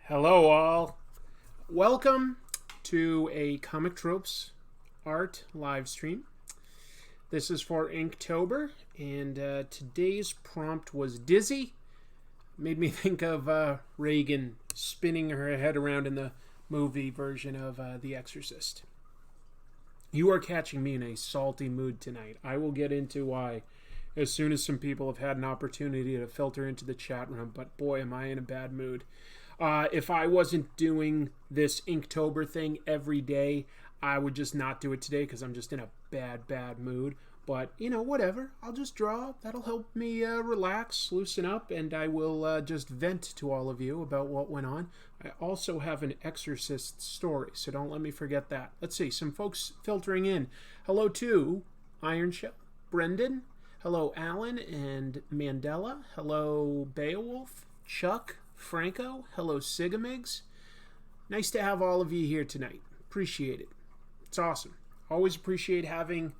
Hello, all. Welcome to a Comic Tropes art live stream. This is for Inktober, and today's prompt was dizzy. Made me think of Regan spinning her head around in the movie version of The Exorcist. You are catching me in a salty mood tonight. I will get into why as soon as some people have had an opportunity to filter into the chat room, but boy, am I in a bad mood. If I wasn't doing this Inktober thing every day, I would just not do it today because I'm just in a bad mood. But, you know, whatever. I'll just draw. That'll help me relax, loosen up, and I will just vent to all of you about what went on. I also have an Exorcist story, so don't let me forget that. Let's see, some folks filtering in. Hello to Iron Shell, Brendan. Hello, Alan and Mandela. Hello, Beowulf, Chuck, Franco. Hello, Sigamigs. Nice to have all of you here tonight. Appreciate it. It's awesome. Always appreciate having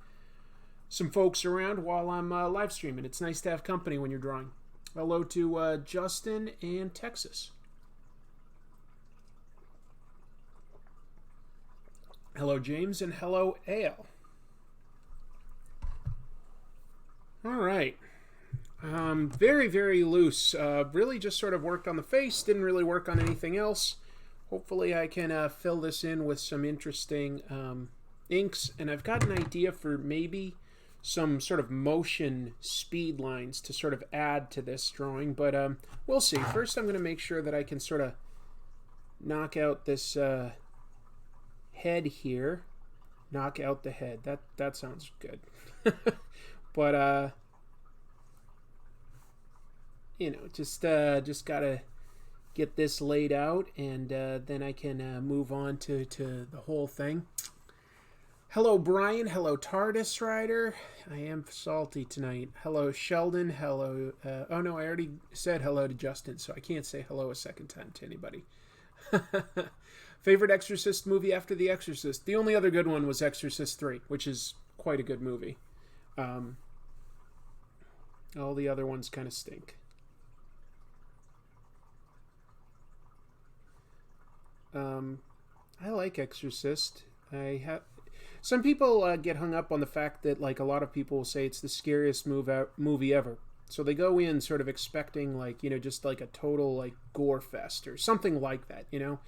some folks around while I'm live streaming. It's nice to have company when you're drawing. Hello to Justin and Texas. Hello, James, and hello, Ale. All right. Very loose. Really just sort of worked on the face. Didn't really work on anything else. Hopefully I can fill this in with some interesting inks. And I've got an idea for maybe some sort of motion speed lines to sort of add to this drawing. But we'll see. First I'm going to make sure that I can sort of knock out this head here. Knock out the head. That sounds good. But you know, just gotta get this laid out, and then I can move on to the whole thing. Hello, Brian. Hello, TARDIS Rider. I am salty tonight. Hello, Sheldon. Hello. Oh no, I already said hello to Justin, so I can't say hello a second time to anybody. Favorite Exorcist movie after The Exorcist? The only other good one was Exorcist 3, which is quite a good movie. All the other ones kind of stink. I like Exorcist. Some people get hung up on the fact that, like, a lot of people will say it's the scariest movie ever. So they go in sort of expecting, like, you know, just like a total, like, gore fest or something like that, you know?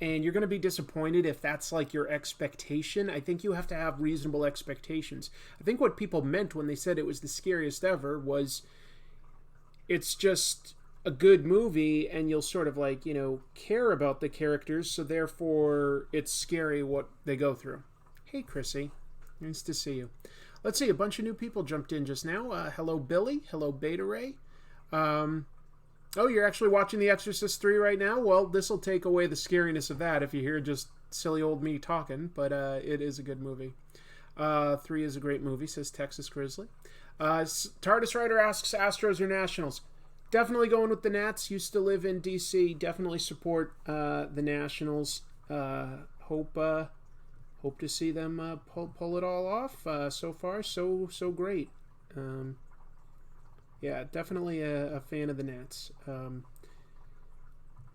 And you're going to be disappointed if that's like your expectation. I think you have to have reasonable expectations. I think what people meant when they said it was the scariest ever was it's just a good movie and you'll sort of, like, you know, care about the characters, so therefore it's scary what they go through. Hey, Chrissy. Nice to see you. Let's see, a bunch of new people jumped in just now. Hello, Billy. Hello, Beta Ray. Oh, you're actually watching The Exorcist 3 right now? Well, this will take away the scariness of that if you hear just silly old me talking, but it is a good movie. 3 is a great movie, says Texas Grizzly. TARDIS Rider asks, Astros or Nationals? Definitely going with the Nats. Used to live in D.C. Definitely support the Nationals. Hope to see them pull it all off. So far, so great. Yeah, definitely a fan of the Nats.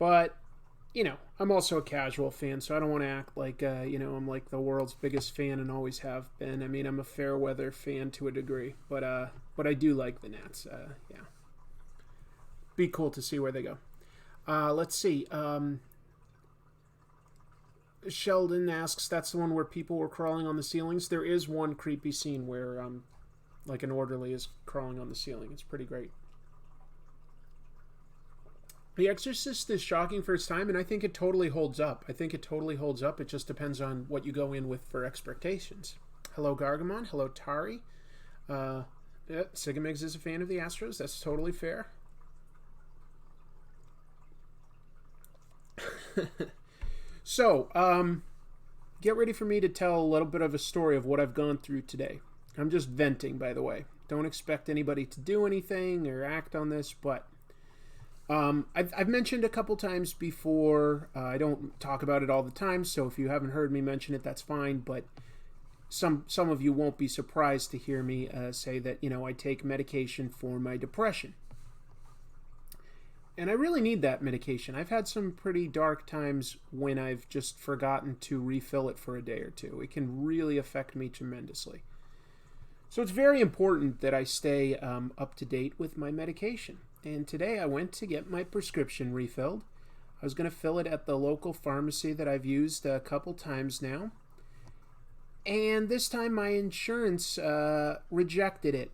But, you know, I'm also a casual fan, so I don't want to act like, you know, I'm like the world's biggest fan and always have been. I mean, I'm a fair weather fan to a degree, but I do like the Nats. Yeah. Be cool to see where they go. Let's see. Sheldon asks, that's the one where people were crawling on the ceilings? There is one creepy scene where like an orderly is crawling on the ceiling. It's pretty great. The Exorcist is shocking for its time, and I think it totally holds up. It just depends on what you go in with for expectations. Hello, Gargamon. Hello, Tari. Sigamigs is a fan of the Astros. That's totally fair. So, get ready for me to tell a little bit of a story of what I've gone through today. I'm just venting, by the way. Don't expect anybody to do anything or act on this, but I've mentioned a couple times before. I don't talk about it all the time, so if you haven't heard me mention it, that's fine. But some of you won't be surprised to hear me say that, you know, I take medication for my depression. And I really need that medication. I've had some pretty dark times when I've just forgotten to refill it for a day or two. It can really affect me tremendously. So it's very important that I stay up to date with my medication. And today I went to get my prescription refilled. I was going to fill it at the local pharmacy that I've used a couple times now. And this time my insurance rejected it.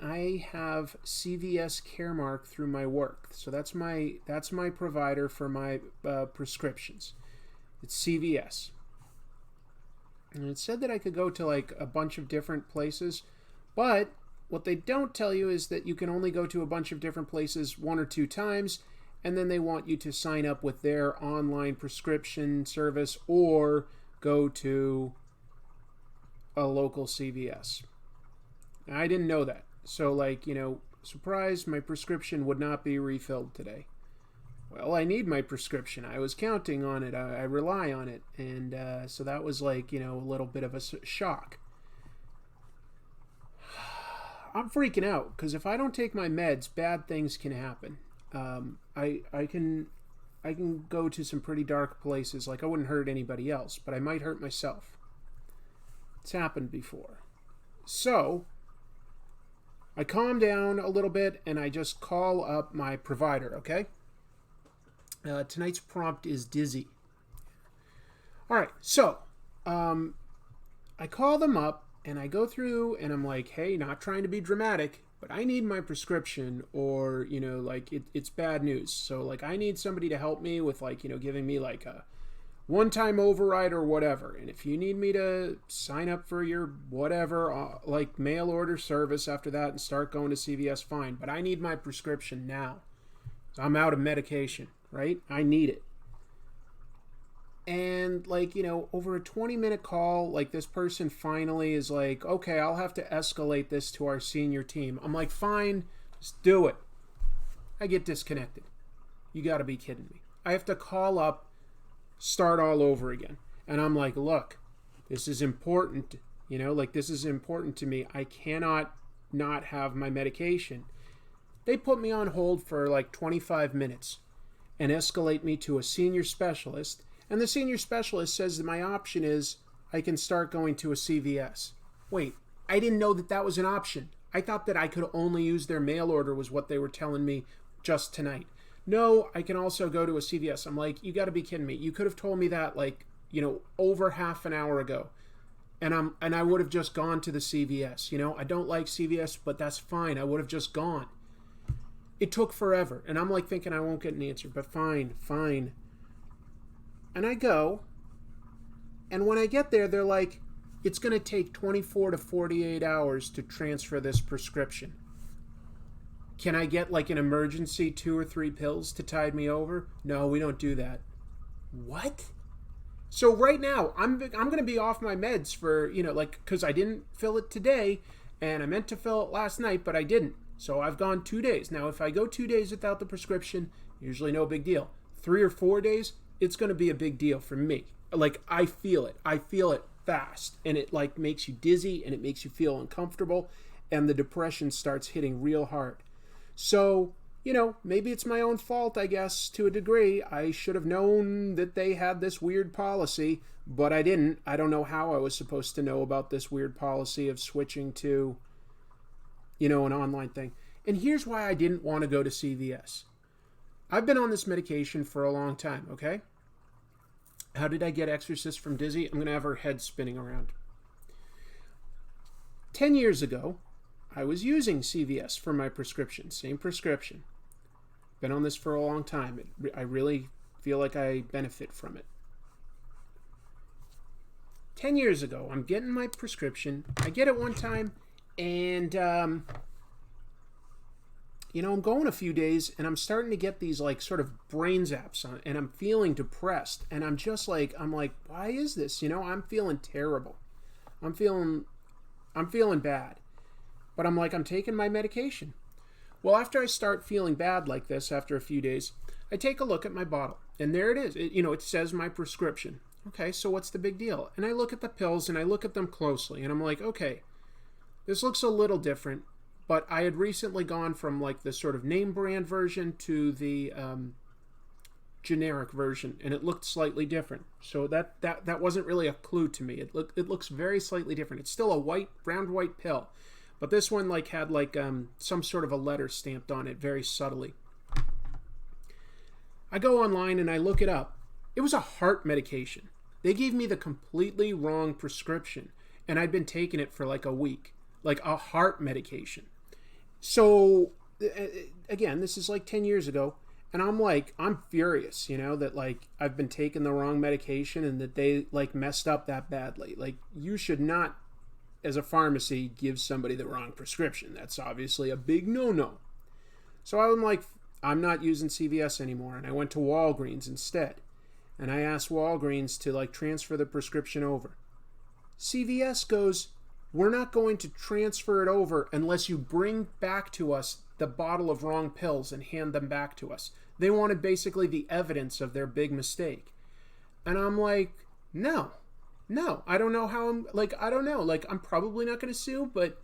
I have CVS Caremark through my work, so that's my provider for my prescriptions. It's CVS, and it said that I could go to like a bunch of different places, but what they don't tell you is that you can only go to a bunch of different places 1 or 2 times, and then they want you to sign up with their online prescription service or go to a local CVS. I didn't know that. So, like, surprise, my prescription would not be refilled today. Well, I need my prescription. I was counting on it. I rely on it. And so that was like, a little bit of a shock. I'm freaking out because if I don't take my meds, bad things can happen. I can go to some pretty dark places. Like, I wouldn't hurt anybody else, but I might hurt myself. It's happened before. So I calm down a little bit and I just call up my provider, okay? Tonight's prompt is dizzy. All right, so I call them up and I go through and I'm like, hey, not trying to be dramatic, but I need my prescription or, it's bad news. So, like, I need somebody to help me with, giving me, like, a one-time override or whatever. And if you need me to sign up for your whatever, like mail order service after that and start going to CVS, fine. But I need my prescription now. I'm out of medication, right? I need it. And over a 20-minute call, like this person finally is like, okay, I'll have to escalate this to our senior team. I'm like, fine, just do it. I get disconnected. You got to be kidding me. I have to call up, start all over again. And I'm like, look, this is important, this is important to me. I cannot not have my medication. They put me on hold for like 25 minutes and escalate me to a senior specialist. And the senior specialist says that my option is I can start going to a CVS. Wait, I didn't know that was an option. I thought that I could only use their mail order was what they were telling me just tonight. No, I can also go to a CVS. I'm like, you got to be kidding me. You could have told me that over half an hour ago. And I would have just gone to the CVS. I don't like CVS, but that's fine. I would have just gone. It took forever. And I'm like thinking I won't get an answer, but fine. And I go. And when I get there, they're like, it's going to take 24 to 48 hours to transfer this prescription. Can I get like an emergency 2 or 3 pills to tide me over? No, we don't do that. What? So right now, I'm going to be off my meds for, because I didn't fill it today, and I meant to fill it last night, but I didn't. So I've gone 2 days. Now, if I go 2 days without the prescription, usually no big deal. 3 or 4 days, it's going to be a big deal for me. Like, I feel it. I feel it fast, and it like makes you dizzy, and it makes you feel uncomfortable, and the depression starts hitting real hard. So, maybe it's my own fault, I guess, to a degree. I should have known that they had this weird policy, but I didn't. I don't know how I was supposed to know about this weird policy of switching to, an online thing. And here's why I didn't want to go to CVS. I've been on this medication for a long time, okay? How did I get Exorcist from dizzy? I'm going to have her head spinning around. 10 years ago, I was using CVS for my prescription. Same prescription. Been on this for a long time. I really feel like I benefit from it. 10 years ago, I'm getting my prescription. I get it one time, and, I'm going a few days, and I'm starting to get these, like, sort of brain zaps, and I'm feeling depressed. And I'm just like, why is this? I'm feeling terrible. I'm feeling bad. But I'm taking my medication. Well, after I start feeling bad like this after a few days, I take a look at my bottle. And there it is. It says my prescription. Okay, so what's the big deal? And I look at the pills and I look at them closely. And I'm like, okay, this looks a little different. but I had recently gone from like the sort of name brand version to the generic version, and it looked slightly different. So that wasn't really a clue to me. It looks very slightly different. It's still a white, round white pill, but this one like had like some sort of a letter stamped on it very subtly. I go online and I look it up. It was a heart medication. They gave me the completely wrong prescription, and I'd been taking it for like a week, like a heart medication. So again, this is like 10 years ago. And I'm furious, that like I've been taking the wrong medication and that they like messed up that badly. Like, you should not, as a pharmacy, give somebody the wrong prescription. That's obviously a big no-no. So I'm like, I'm not using CVS anymore. And I went to Walgreens instead. And I asked Walgreens to like transfer the prescription over. CVS goes, we're not going to transfer it over unless you bring back to us the bottle of wrong pills and hand them back to us. They wanted basically the evidence of their big mistake. And I'm like, no, I don't know how I don't know. Like, I'm probably not going to sue, but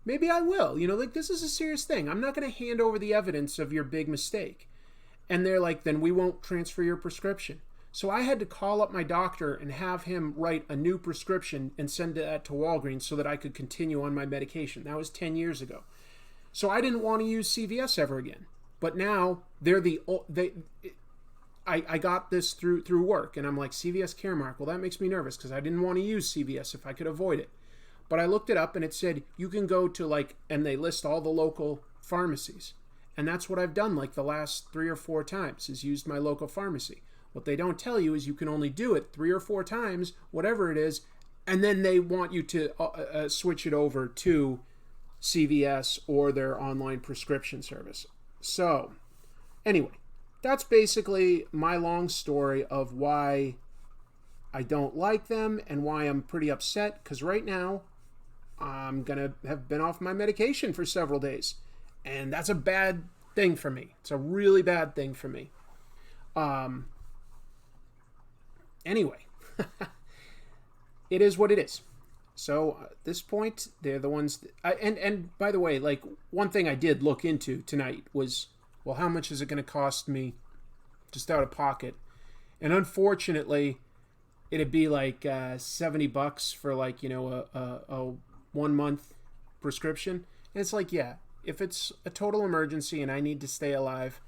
maybe I will. Like, this is a serious thing. I'm not going to hand over the evidence of your big mistake. And they're like, then we won't transfer your prescription. So I had to call up my doctor and have him write a new prescription and send that to Walgreens so that I could continue on my medication. That was 10 years ago. So I didn't want to use CVS ever again. But now I got this through work, and I'm like, CVS Caremark. Well, that makes me nervous because I didn't want to use CVS if I could avoid it. But I looked it up, and it said you can go to and they list all the local pharmacies. And that's what I've done like the last 3 or 4 times, is used my local pharmacy. What they don't tell you is you can only do it 3 or 4 times, whatever it is, and then they want you to switch it over to CVS or their online prescription service. So, anyway, that's basically my long story of why I don't like them and why I'm pretty upset, because right now I'm going to have been off my medication for several days. And that's a bad thing for me. It's a really bad thing for me. Anyway, it is what it is. So at this point, they're the ones and by the way, like, one thing I did look into tonight was, well, how much is it going to cost me just out of pocket? And unfortunately, it'd be like $70 for like, a 1 month prescription. And it's like, yeah, if it's a total emergency and I need to stay alive,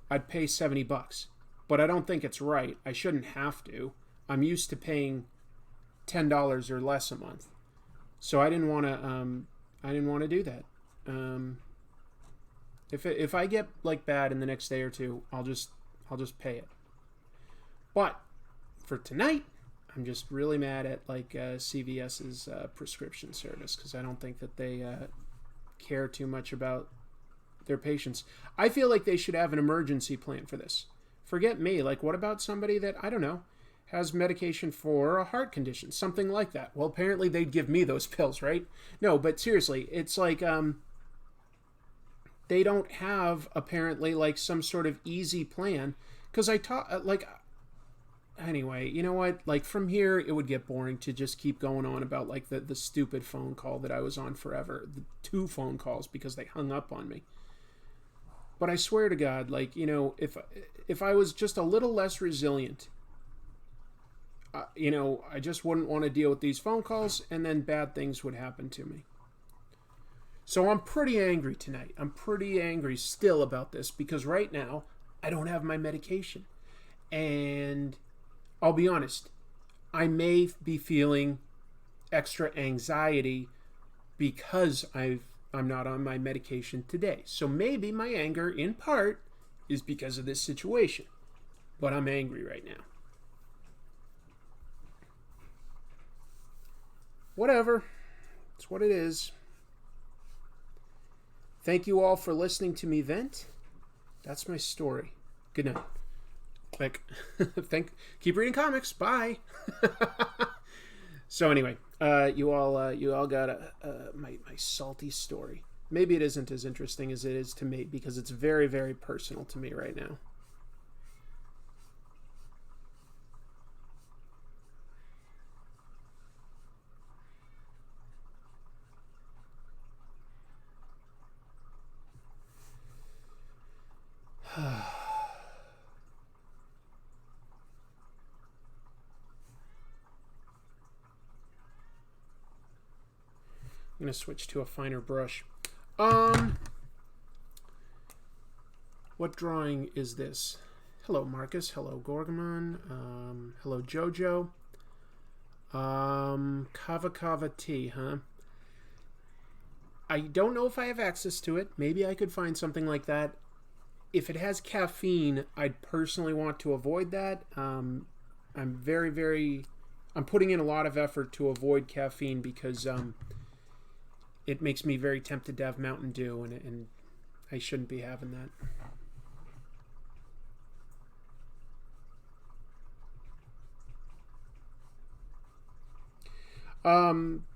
I'd pay $70. But I don't think it's right. I shouldn't have to. I'm used to paying $10 or less a month, so I didn't want to do that. If I get like bad in the next day or two, I'll just pay it. But for tonight, I'm just really mad at like CVS's prescription service, because I don't think that they care too much about their patients. I feel like they should have an emergency plan for this. Forget me. Like, what about somebody that, I don't know, has medication for a heart condition, something like that? Well, apparently they'd give me those pills, right? No, but seriously, it's like they don't have apparently like some sort of easy plan, because I taught anyway, you know what? Like, from here, it would get boring to just keep going on about like the stupid phone call that I was on forever, the 2 phone calls, because they hung up on me. But I swear to God, like, if I was just a little less resilient, I just wouldn't want to deal with these phone calls, and then bad things would happen to me. So I'm pretty angry tonight. I'm pretty angry still about this, because right now I don't have my medication. And I'll be honest, I may be feeling extra anxiety because I'm not on my medication today. So maybe my anger, in part, is because of this situation. But I'm angry right now. Whatever. It's what it is. Thank you all for listening to me vent. That's my story. Good night. Click. Keep reading comics. Bye. So anyway, you all got my salty story. Maybe it isn't as interesting as it is to me, because it's very, very personal to me right now. I'm going to switch to a finer brush. What drawing is this? Hello, Marcus. Hello, Gorgamon. Hello, Jojo. Kava Kava tea, huh? I don't know if I have access to it. Maybe I could find something like that. If it has caffeine, I'd personally want to avoid that. I'm putting in a lot of effort to avoid caffeine because it makes me very tempted to have Mountain Dew, and I shouldn't be having that.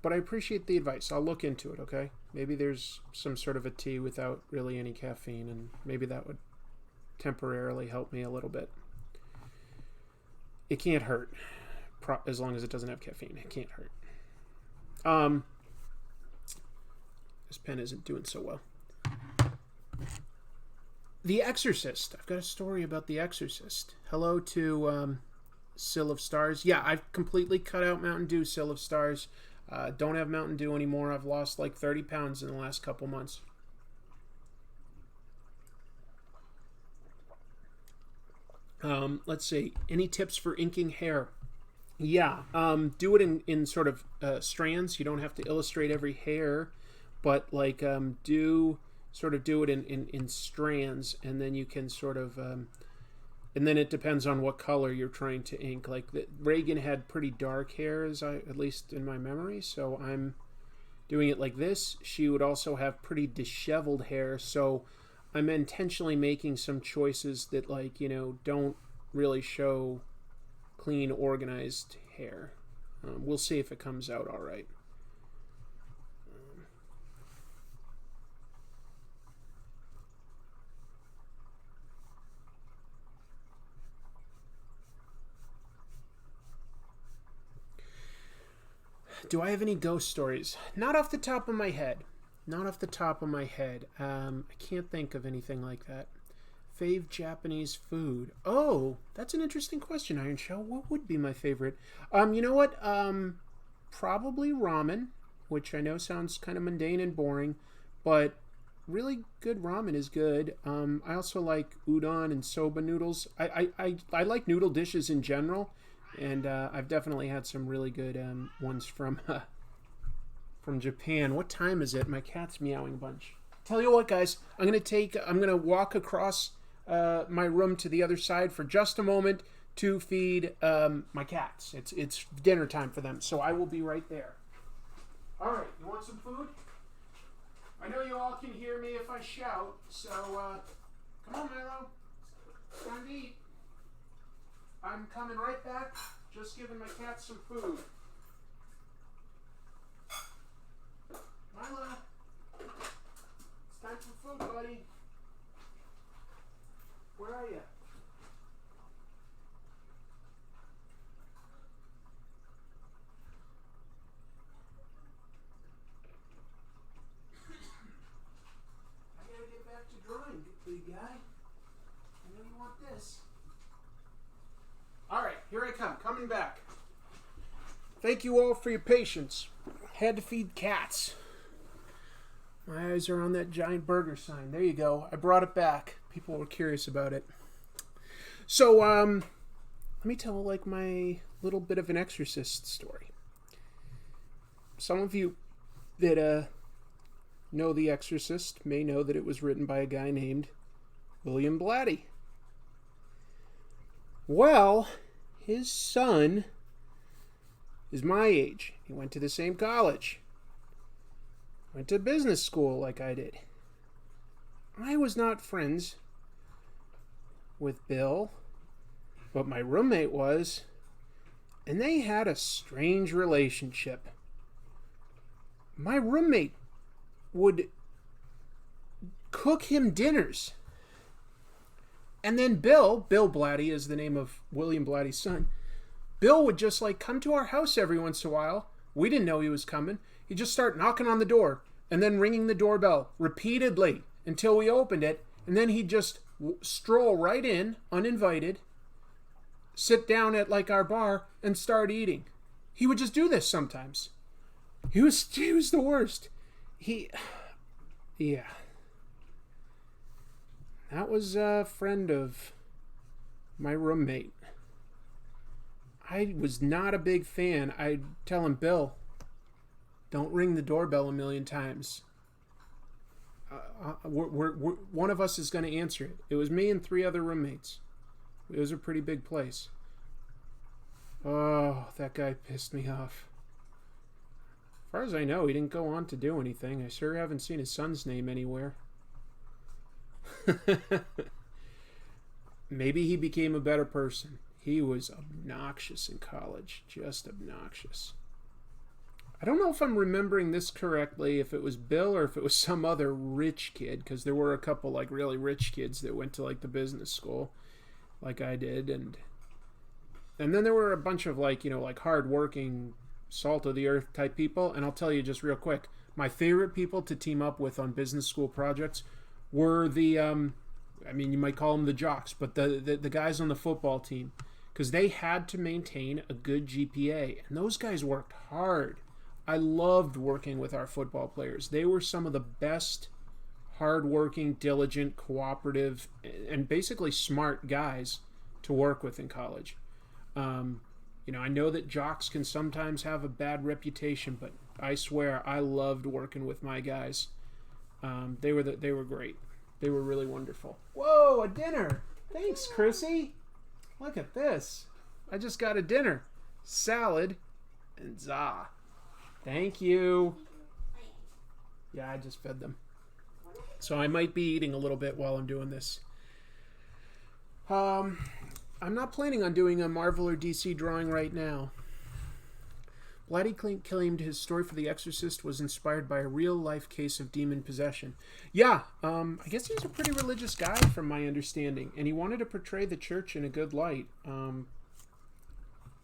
But I appreciate the advice. I'll look into it, okay? Maybe there's some sort of a tea without really any caffeine, and maybe that would temporarily help me a little bit. It can't hurt, as long as it doesn't have caffeine. It can't hurt. This pen isn't doing so well. The Exorcist. I've got a story about The Exorcist. Hello to Sill of Stars. Yeah, I've completely cut out Mountain Dew, Sill of Stars. Don't have Mountain Dew anymore. I've lost like 30 pounds in the last couple months. Let's see. Any tips for inking hair? Yeah, do it in sort of strands. You don't have to illustrate every hair, but like do it in strands, and then you can sort of... and then it depends on what color you're trying to ink. Like Regan had pretty dark hair, at least in my memory, so I'm doing it like this. She would also have pretty disheveled hair, so I'm intentionally making some choices that, like, you know, don't really show clean, organized hair. We'll see if it comes out all right. Do I have any ghost stories? Not off the top of my head. Not off the top of my head. I can't think of anything like that. Fave Japanese food. Oh, that's an interesting question, Iron Shell. What would be my favorite? You know what? Probably ramen, which I know sounds kind of mundane and boring, but really good ramen is good. I also like udon and soba noodles. I like noodle dishes in general. And I've definitely had some really good ones from Japan. What time is it? My cat's meowing a bunch. Tell you what, guys, I'm gonna walk across my room to the other side for just a moment to feed my cats. It's dinner time for them, so I will be right there. All right, you want some food? I know you all can hear me if I shout, so come on, Milo. It's time to eat. I'm coming right back, just giving my cats some food. Milo, it's time for food, buddy. Where are you? I gotta get back to drawing, big guy. I know you want this. All right, here I come, coming back. Thank you all for your patience. Had to feed cats. My eyes are on that giant burger sign. There you go. I brought it back. People were curious about it. So, let me tell like my little bit of an Exorcist story. Some of you that know The Exorcist may know that it was written by a guy named William Blatty. Well, his son is my age. He went to the same college. Went to business school like I did. I was not friends with Bill, but my roommate was, and they had a strange relationship. My roommate would cook him dinners. And then Bill Blatty is the name of William Blatty's son. Bill would just like come to our house every once in a while. We didn't know he was coming. He'd just start knocking on the door and then ringing the doorbell repeatedly until we opened it. And then he'd just stroll right in, uninvited, sit down at like our bar and start eating. He would just do this sometimes. He was the worst. Yeah. That was a friend of my roommate. I was not a big fan. I'd tell him, Bill, don't ring the doorbell a million times. One of us is going to answer it. It was me and 3 other roommates. It was a pretty big place. Oh, that guy pissed me off. As far as I know, he didn't go on to do anything. I sure haven't seen his son's name anywhere. Maybe he became a better person. He was obnoxious in college. Just obnoxious. I don't know if I'm remembering this correctly, if it was Bill or if it was some other rich kid, because there were a couple like really rich kids that went to like the business school like I did, and then there were a bunch of like, you know, like hard-working, salt-of-the-earth type people. And I'll tell you just real quick, my favorite people to team up with on business school projects were the, I mean, you might call them the jocks, but the guys on the football team, because they had to maintain a good GPA, and those guys worked hard. I loved working with our football players. They were some of the best, hard-working, diligent, cooperative, and basically smart guys to work with in college. You know, I know that jocks can sometimes have a bad reputation, but I swear I loved working with my guys. They were great. They were really wonderful. Whoa, a dinner! Thanks, Chrissy. Look at this. I just got a dinner. Salad and za. Thank you. Yeah, I just fed them. So I might be eating a little bit while I'm doing this. I'm not planning on doing a Marvel or DC drawing right now. Blatty claimed his story for The Exorcist was inspired by a real-life case of demon possession. Yeah, I guess he's a pretty religious guy from my understanding, and he wanted to portray the church in a good light.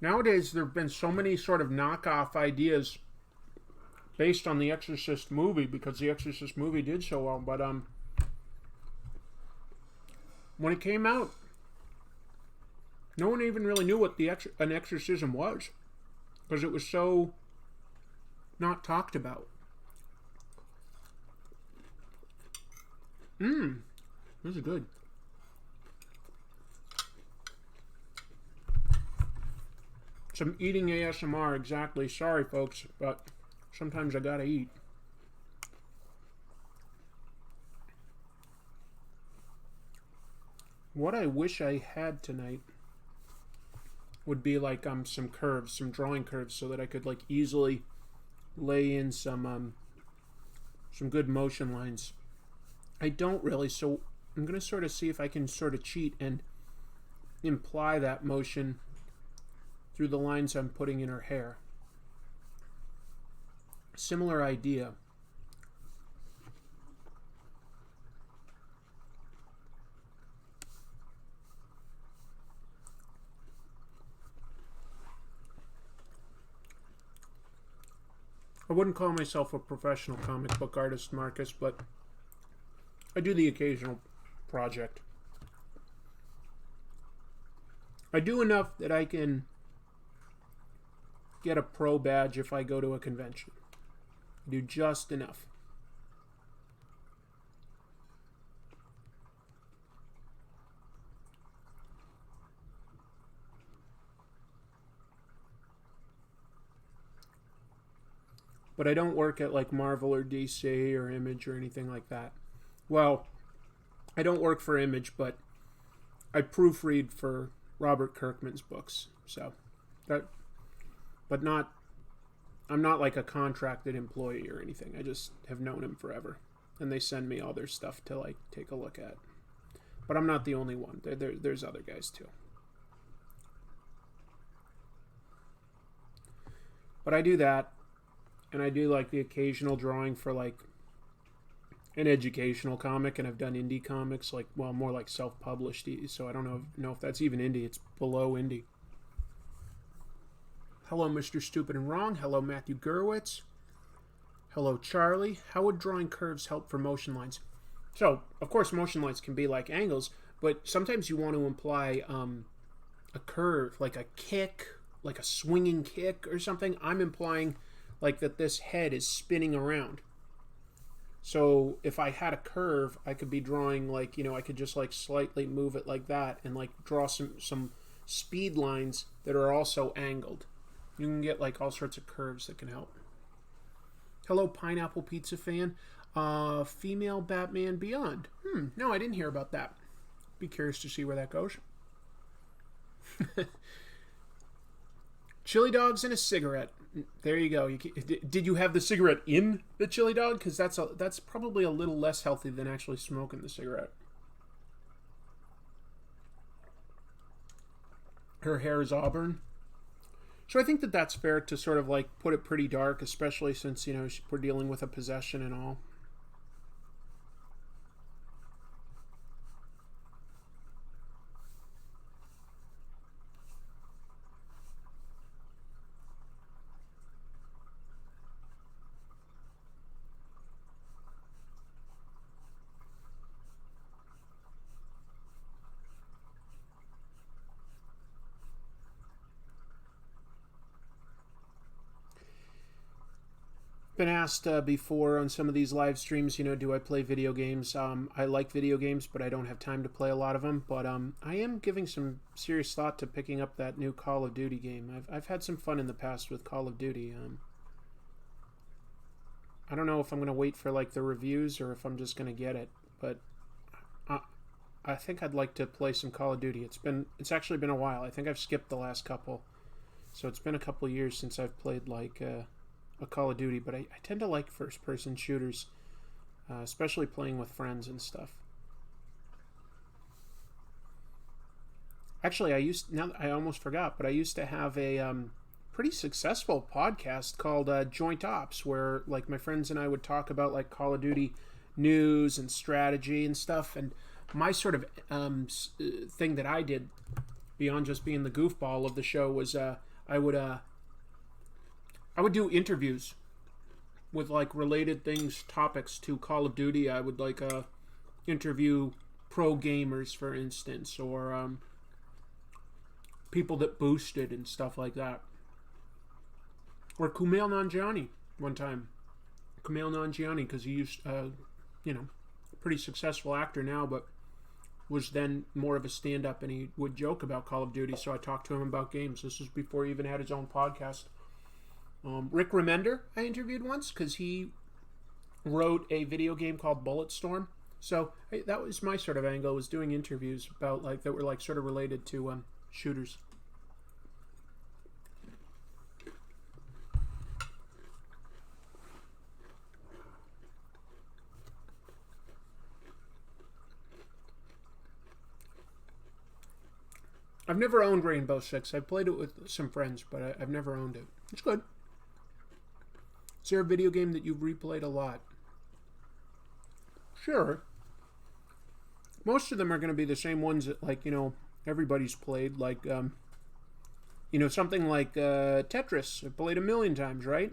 Nowadays, there have been so many sort of knockoff ideas based on The Exorcist movie, because The Exorcist movie did so well, but when it came out, no one even really knew what an exorcism was, because it was so not talked about. This is good. Some eating ASMR, exactly. Sorry, folks, but sometimes I gotta eat. What I wish I had tonight would be like some curves, some drawing curves, so that I could like easily lay in some good motion lines. I don't really, so I'm gonna sort of see if I can sort of cheat and imply that motion through the lines I'm putting in her hair. Similar idea. I wouldn't call myself a professional comic book artist, Marcus, but I do the occasional project. I do enough that I can get a pro badge if I go to a convention. I do just enough. But I don't work at like Marvel or DC or Image or anything like that. Well, I don't work for Image, but I proofread for Robert Kirkman's books. So that, but not, I'm not like a contracted employee or anything. I just have known him forever, and they send me all their stuff to like take a look at. But I'm not the only one. There's other guys too. But I do that. And I do like the occasional drawing for like an educational comic, and I've done indie comics, like, well, more like self-published, so I don't know if that's even indie. It's below indie. Hello, Mr. Stupid and Wrong. Hello, Matthew Gurwitz. Hello, Charlie. How would drawing curves help for motion lines? So, of course, motion lines can be like angles, but sometimes you want to imply a curve, like a kick, like a swinging kick or something. I'm implying like that this head is spinning around. So if I had a curve, I could be drawing like, I could just like slightly move it like that and like draw some speed lines that are also angled. You can get like all sorts of curves that can help. Hello, Pineapple Pizza fan. Female Batman Beyond. No, I didn't hear about that. Be curious to see where that goes. Chili dogs and a cigarette. There you go. Did you have the cigarette in the chili dog? Because that's probably a little less healthy than actually smoking the cigarette. Her hair is auburn. So I think that that's fair to sort of like put it pretty dark, especially since, we're dealing with a possession and all. Been asked before on some of these live streams, do I play video games? I like video games, but I don't have time to play a lot of them. But I am giving some serious thought to picking up that new Call of Duty game. I've had some fun in the past with Call of Duty. I don't know if I'm going to wait for like the reviews or if I'm just going to get it, but I think I'd like to play some Call of Duty. It's actually been a while. I think I've skipped the last couple, so it's been a couple years since I've played like a Call of Duty, but I tend to like first-person shooters, especially playing with friends and stuff. Actually, I almost forgot, but I used to have a pretty successful podcast called Joint Ops, where like my friends and I would talk about like Call of Duty news and strategy and stuff. And my sort of thing that I did beyond just being the goofball of the show was I would do interviews with like related topics to Call of Duty. I would like interview pro gamers, for instance, or people that boosted and stuff like that. Or Kumail Nanjiani one time. Kumail Nanjiani, because he used, pretty successful actor now, but was then more of a stand-up, and he would joke about Call of Duty, so I talked to him about games. This was before he even had his own podcast. Rick Remender I interviewed once because he wrote a video game called Bulletstorm. So that was my sort of angle, was doing interviews about like that were like sort of related to shooters. I've never owned Rainbow Six. I played it with some friends, but I've never owned it. It's good. Is there a video game that you've replayed a lot? Sure. Most of them are going to be the same ones that, like, everybody's played. Like, something like Tetris. I played 1,000,000 times, right?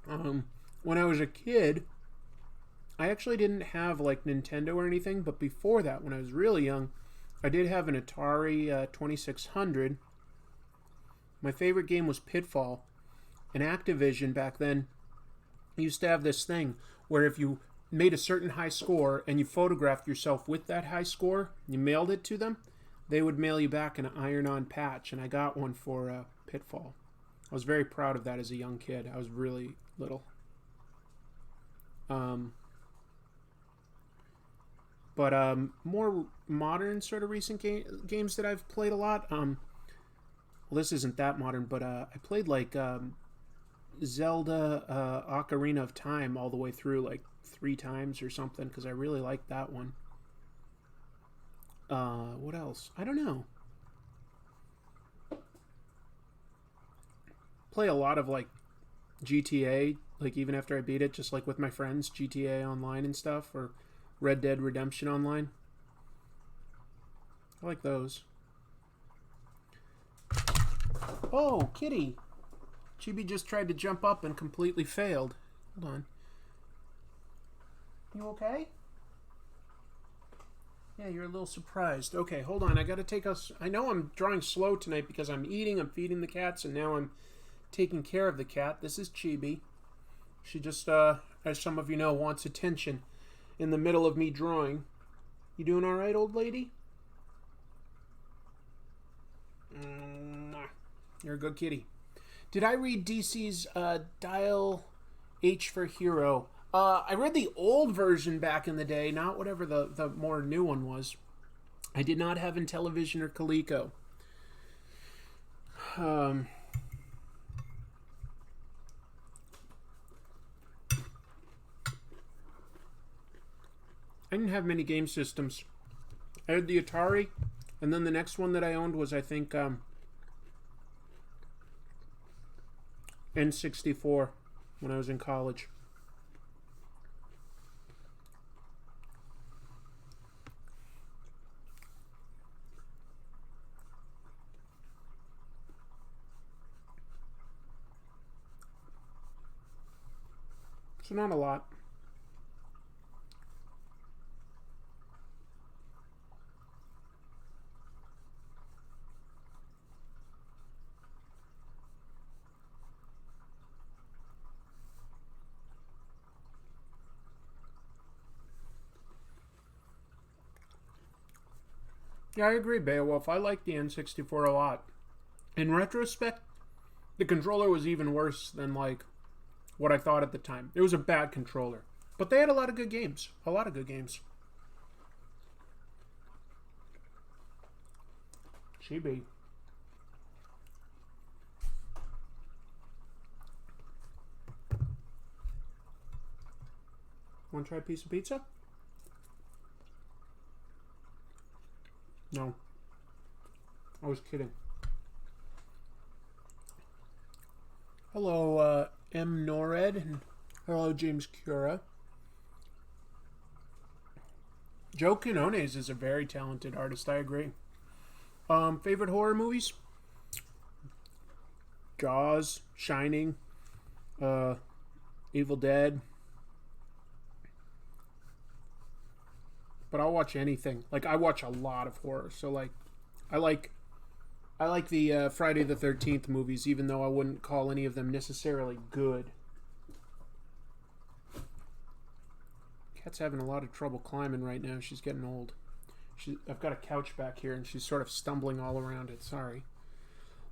When I was a kid, I actually didn't have, like, Nintendo or anything. But before that, when I was really young, I did have an Atari 2600. My favorite game was Pitfall. And Activision back then used to have this thing where if you made a certain high score and you photographed yourself with that high score, you mailed it to them, they would mail you back an iron-on patch, and I got one for Pitfall. I was very proud of that as a young kid. I was really little. But more modern sort of recent games that I've played a lot. Well, this isn't that modern, but I played like Zelda Ocarina of Time all the way through like 3 times or something because I really liked that one. What else? I don't know. Play a lot of like GTA, like even after I beat it, just like with my friends, GTA Online and stuff, or Red Dead Redemption Online. I like those. Oh, kitty. Chibi just tried to jump up and completely failed. Hold on. You okay? Yeah, you're a little surprised. Okay, hold on. I gotta take us... I know I'm drawing slow tonight because I'm eating, I'm feeding the cats, and now I'm taking care of the cat. This is Chibi. She just, as some of you know, wants attention in the middle of me drawing. You doing all right, old lady? You're a good kitty. Did I read DC's Dial H for Hero? I read the old version back in the day, not whatever the more new one was. I did not have Intellivision or Coleco. I didn't have many game systems. I had the Atari, and then the next one that I owned was, I think, N64 when I was in college. So not a lot. Yeah, I agree, Beowulf. I like the N64 a lot. In retrospect, the controller was even worse than, like, what I thought at the time. It was a bad controller. But they had a lot of good games. A lot of good games. Chibi. Want to try a piece of pizza? No. I was kidding. Hello, M. Nored, and hello, James Cura. Joe Quinones is a very talented artist, I agree. Favorite horror movies? Jaws, Shining, Evil Dead. But I'll watch anything. Like, I watch a lot of horror. So, like, I like the Friday the 13th movies, even though I wouldn't call any of them necessarily good. Cat's having a lot of trouble climbing right now. She's getting old. I've got a couch back here, and she's sort of stumbling all around it. Sorry.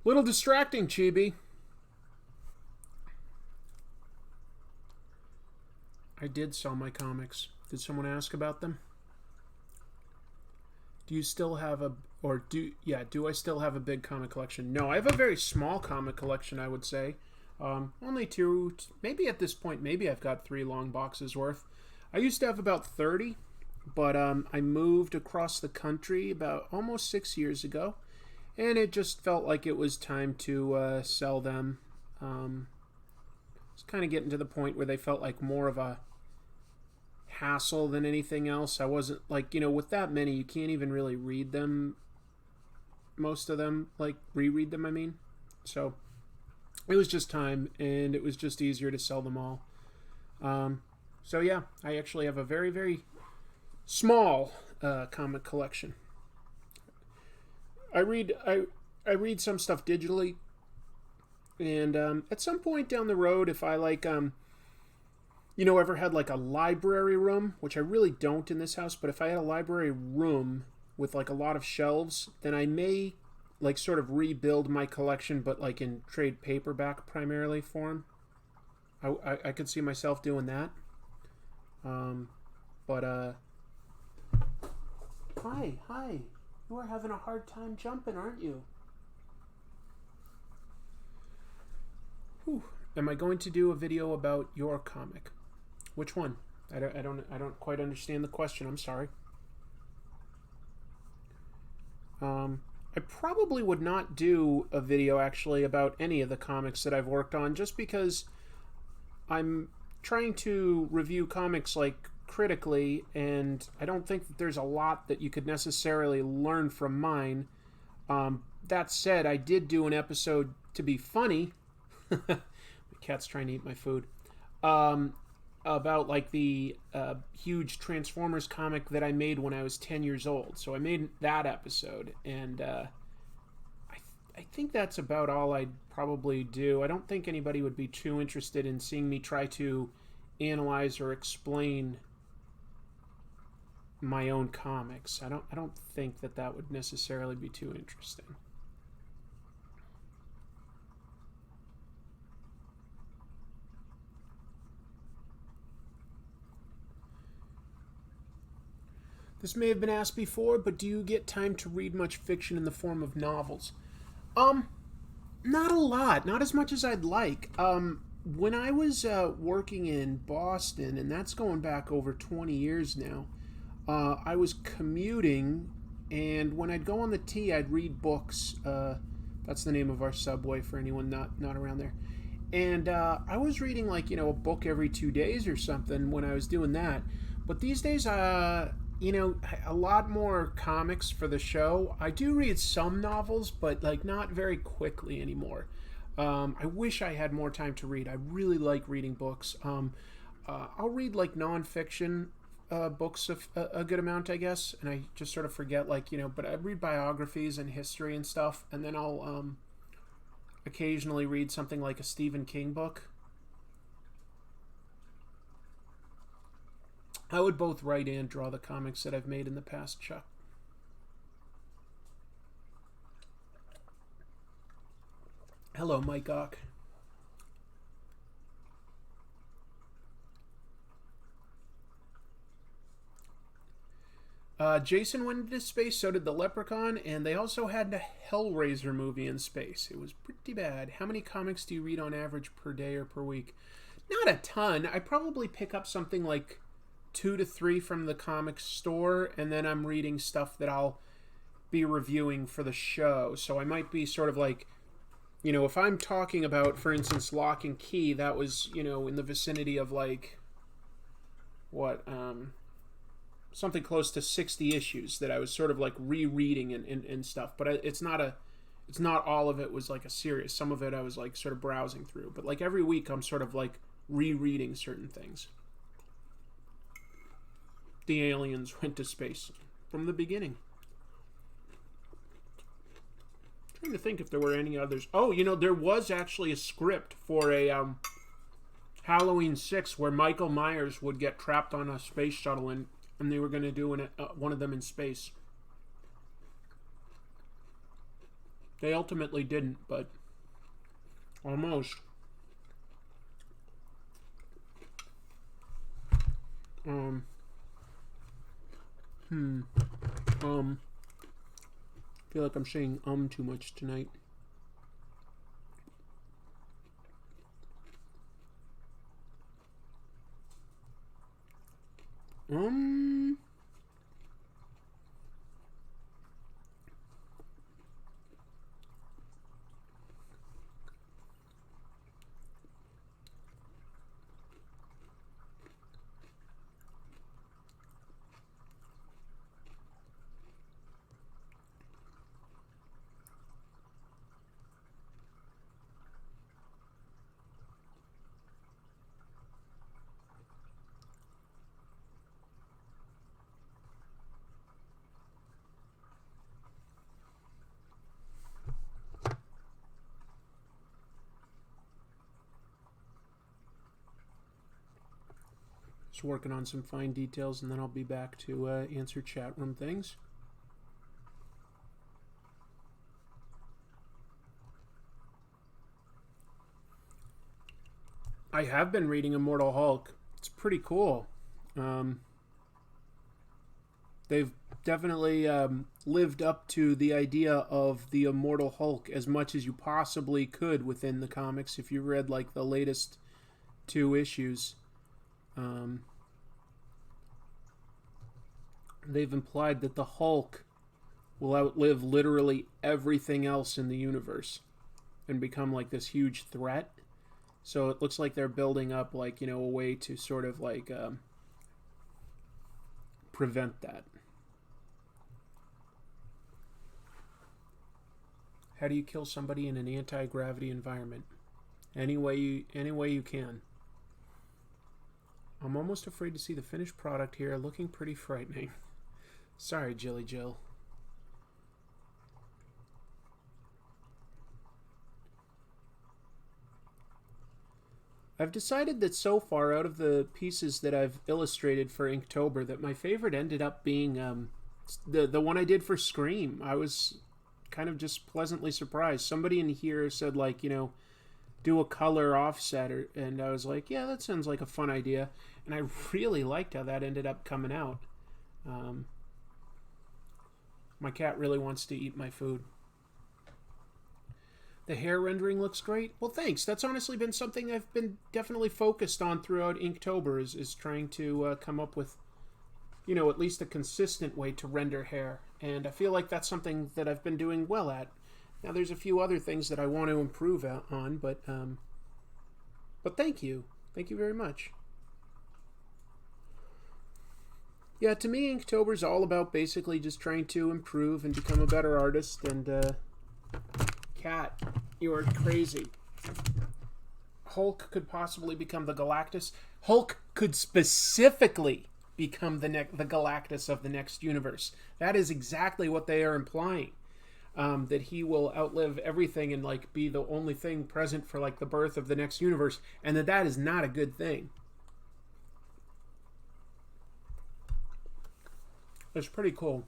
Little distracting, Chibi. I did sell my comics. Did someone ask about them? Do you still have do I still have a big comic collection? No, I have a very small comic collection, I would say. Only two, maybe at this point, maybe I've got 3 long boxes worth. I used to have about 30, but I moved across the country about almost 6 years ago, and it just felt like it was time to sell them. It's kind of getting to the point where they felt like more of a hassle than anything else. I wasn't, like, with that many, you can't even really read them, most of them, like reread them, I mean. So it was just time, and it was just easier to sell them all. So yeah, I actually have a very, very small comic collection. I read some stuff digitally, and at some point down the road, if I ever had like a library room, which I really don't in this house, but if I had a library room with like a lot of shelves, then I may like sort of rebuild my collection, but like in trade paperback primarily form. I could see myself doing that. Hi. You are having a hard time jumping, aren't you? Whew. Am I going to do a video about your comic? Which one? I don't quite understand the question. I'm sorry. I probably would not do a video actually about any of the comics that I've worked on, just because I'm trying to review comics like critically, and I don't think that there's a lot that you could necessarily learn from mine. That said, I did do an episode to be funny. My cat's trying to eat my food. About like the huge Transformers comic that I made when I was 10 years old. So I made that episode, and I think that's about all I'd probably do. I don't think anybody would be too interested in seeing me try to analyze or explain my own comics. I don't think that that would necessarily be too interesting. This may have been asked before, but do you get time to read much fiction in the form of novels? Not a lot. Not as much as I'd like. When I was working in Boston, and that's going back over 20 years now, I was commuting, and when I'd go on the T, I'd read books. That's the name of our subway for anyone not around there. And I was reading, like, a book every 2 days or something when I was doing that. But these days, a lot more comics for the show. I do read some novels, but, like, not very quickly anymore. I wish I had more time to read. I really like reading books. I'll read, like, nonfiction books a good amount, I guess, and I just sort of forget, like, but I read biographies and history and stuff, and then I'll occasionally read something like a Stephen King book. I would both write and draw the comics that I've made in the past, Chuck. Hello, Mike Ock. Jason went into space, so did the Leprechaun, and they also had the Hellraiser movie in space. It was pretty bad. How many comics do you read on average per day or per week? Not a ton. I probably pick up something like 2 to 3 from the comic store, and then I'm reading stuff that I'll be reviewing for the show. So I might be sort of like, if I'm talking about, for instance, Lock and Key, that was, in the vicinity of, like, something close to 60 issues that I was sort of like rereading and stuff. But it's not all of it was like a series. Some of it I was like sort of browsing through. But like every week I'm sort of like rereading certain things. The aliens went to space from the beginning. I'm trying to think if there were any others. Oh, there was actually a script for a Halloween 6 where Michael Myers would get trapped on a space shuttle and they were going to do one of them in space. They ultimately didn't, but almost. Feel like I'm saying too much tonight. Just working on some fine details, and then I'll be back to answer chat room things. I have been reading Immortal Hulk. It's pretty cool. They've definitely lived up to the idea of the Immortal Hulk as much as you possibly could within the comics. If you read like the latest 2 issues, they've implied that the Hulk will outlive literally everything else in the universe and become like this huge threat. So it looks like they're building up like, a way to sort of like prevent that. How do you kill somebody in an anti-gravity environment? Any way you can. I'm almost afraid to see the finished product here, looking pretty frightening. Sorry, Jilly Jill. I've decided that so far, out of the pieces that I've illustrated for Inktober, that my favorite ended up being the one I did for Scream. I was kind of just pleasantly surprised. Somebody in here said, like, do a color offset, and I was like, yeah, that sounds like a fun idea. And I really liked how that ended up coming out. My cat really wants to eat my food. The hair rendering looks great. Well, thanks. That's honestly been something I've been definitely focused on throughout Inktober, is trying to come up with, at least a consistent way to render hair. And I feel like that's something that I've been doing well at. Now, there's a few other things that I want to improve on, but thank you. Thank you very much. Yeah, to me, Inktober's all about basically just trying to improve and become a better artist. And, Cat, you are crazy. Hulk could possibly become the Galactus. Hulk could specifically become the Galactus of the next universe. That is exactly what they are implying. That he will outlive everything and, like, be the only thing present for, like, the birth of the next universe, and that is not a good thing. It's pretty cool.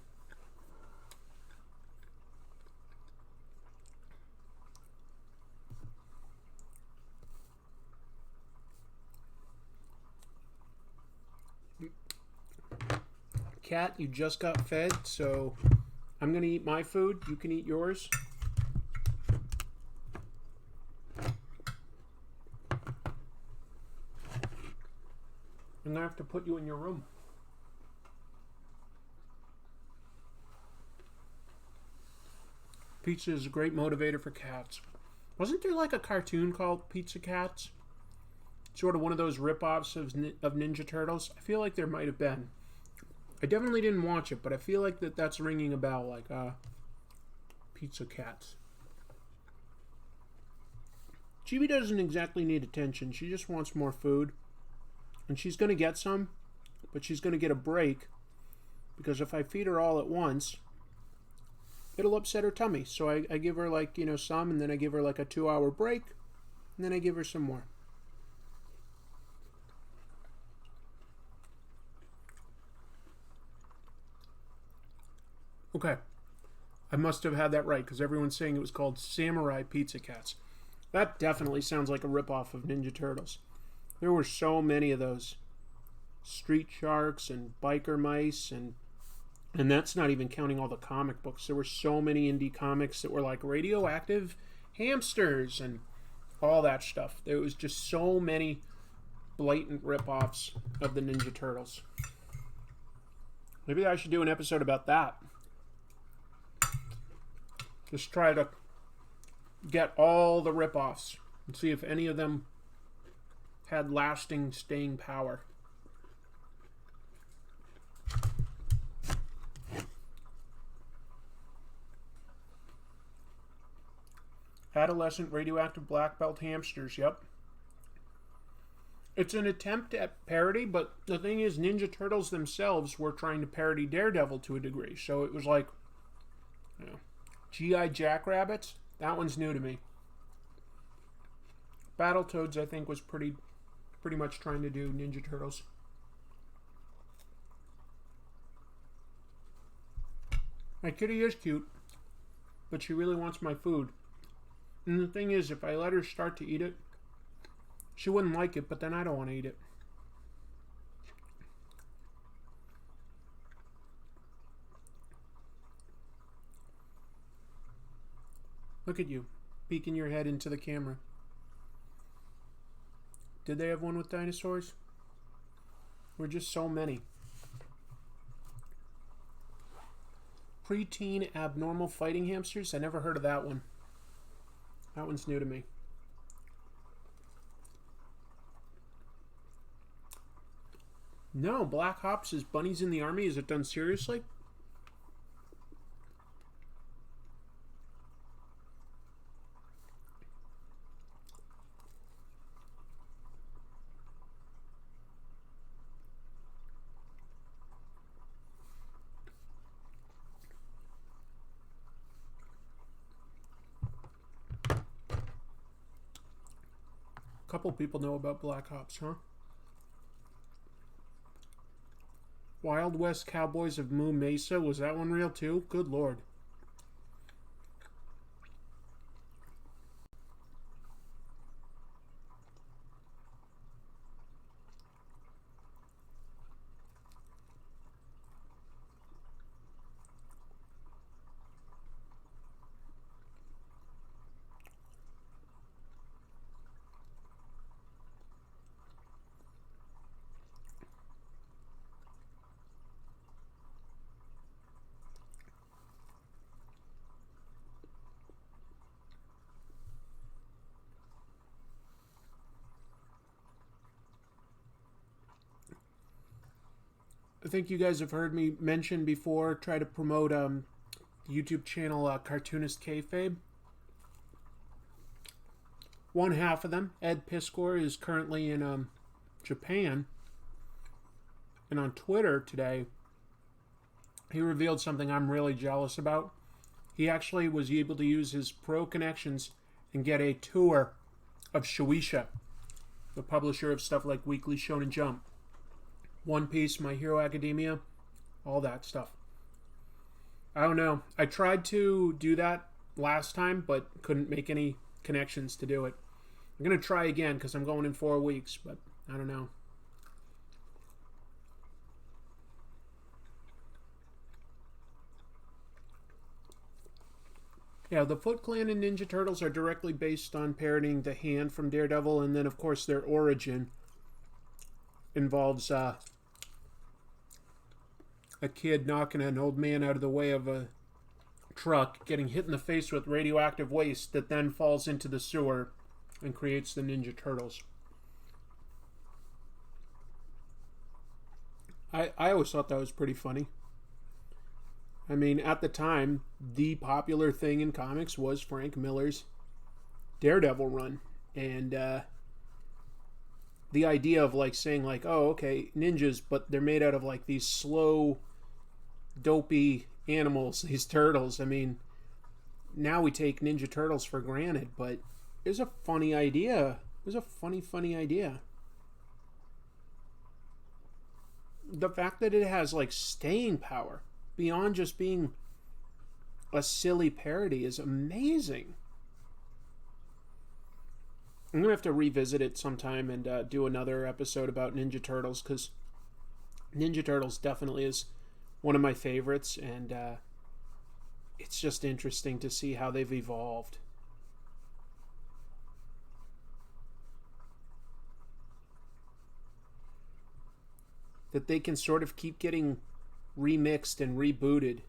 Cat, you just got fed, so I'm going to eat my food. You can eat yours. I'm going to have to put you in your room. Pizza is a great motivator for cats. Wasn't there like a cartoon called Pizza Cats? Sort of one of those rip-offs of Ninja Turtles? I feel like there might have been. I definitely didn't watch it, but I feel like that's ringing a bell, like, Pizza Cats. Chibi doesn't exactly need attention. She just wants more food. And she's going to get some, but she's going to get a break, because if I feed her all at once, it'll upset her tummy. So I give her, like, some, and then I give her, like, a 2-hour break, and then I give her some more. Okay, I must have had that right, because everyone's saying it was called Samurai Pizza Cats. That definitely sounds like a ripoff of Ninja Turtles. There were so many of those. Street Sharks and Biker Mice, and that's not even counting all the comic books. There were so many indie comics that were like radioactive hamsters and all that stuff. There was just so many blatant ripoffs of the Ninja Turtles. Maybe I should do an episode about that. Just try to get all the ripoffs and see if any of them had lasting staying power. Adolescent radioactive black belt hamsters, yep. It's an attempt at parody, but the thing is, Ninja Turtles themselves were trying to parody Daredevil to a degree. So it was like, G.I. Jackrabbits? That one's new to me. Battletoads, I think, was pretty much trying to do Ninja Turtles. My kitty is cute, but she really wants my food. And the thing is, if I let her start to eat it, she wouldn't like it, but then I don't want to eat it. Look at you, peeking your head into the camera. Did they have one with dinosaurs? We're just so many. Preteen abnormal fighting hamsters? I never heard of that one. That one's new to me. No, Black Ops is Bunnies in the Army. Is it done seriously? A couple people know about Black Ops, huh? Wild West Cowboys of Moo Mesa. Was that one real too? Good lord. I think you guys have heard me mention before, try to promote the YouTube channel Cartoonist Kayfabe. One half of them, Ed Piskor, is currently in Japan. And on Twitter today, he revealed something I'm really jealous about. He actually was able to use his pro connections and get a tour of Shueisha, the publisher of stuff like Weekly Shonen Jump, One Piece, My Hero Academia, all that stuff. I don't know. I tried to do that last time, but couldn't make any connections to do it. I'm going to try again because I'm going in 4 weeks, but I don't know. Yeah, the Foot Clan and Ninja Turtles are directly based on parodying the Hand from Daredevil, and then, of course, their origin involves a kid knocking an old man out of the way of a truck, getting hit in the face with radioactive waste that then falls into the sewer and creates the Ninja Turtles. I always thought that was pretty funny. I mean, at the time, the popular thing in comics was Frank Miller's Daredevil run. And the idea of like saying like, oh, okay, ninjas, but they're made out of like these slow, dopey animals, these turtles. I mean, now we take Ninja Turtles for granted, but it was a funny idea. It was a funny idea. The fact that it has like staying power beyond just being a silly parody is amazing. I'm going to have to revisit it sometime and do another episode about Ninja Turtles, because Ninja Turtles definitely is one of my favorites, and it's just interesting to see how they've evolved. That they can sort of keep getting remixed and rebooted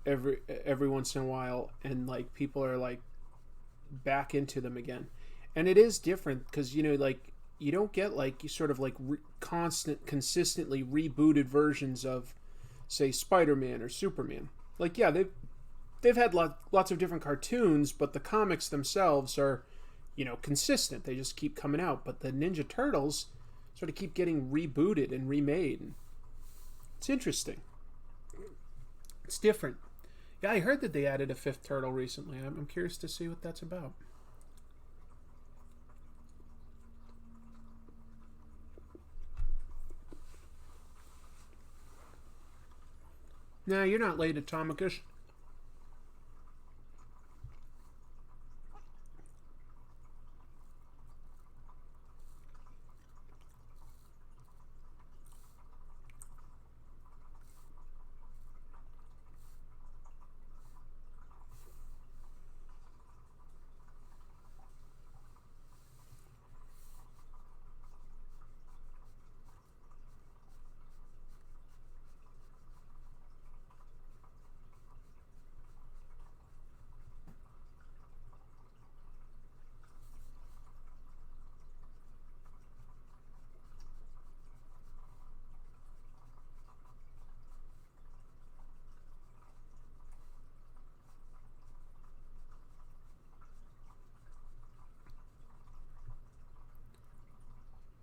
every once in a while, and like people are like back into them again. And it is different because, you know, like you don't get like you sort of like consistently rebooted versions of, say, Spider-Man or Superman. Like, yeah, they've had lots of different cartoons, but the comics themselves are, you know, consistent. They just keep coming out. But the Ninja Turtles sort of keep getting rebooted and remade. It's interesting. It's different. Yeah, I heard that they added a 5th turtle recently. I'm curious to see what that's about. Nah, you're not late, Atomicus.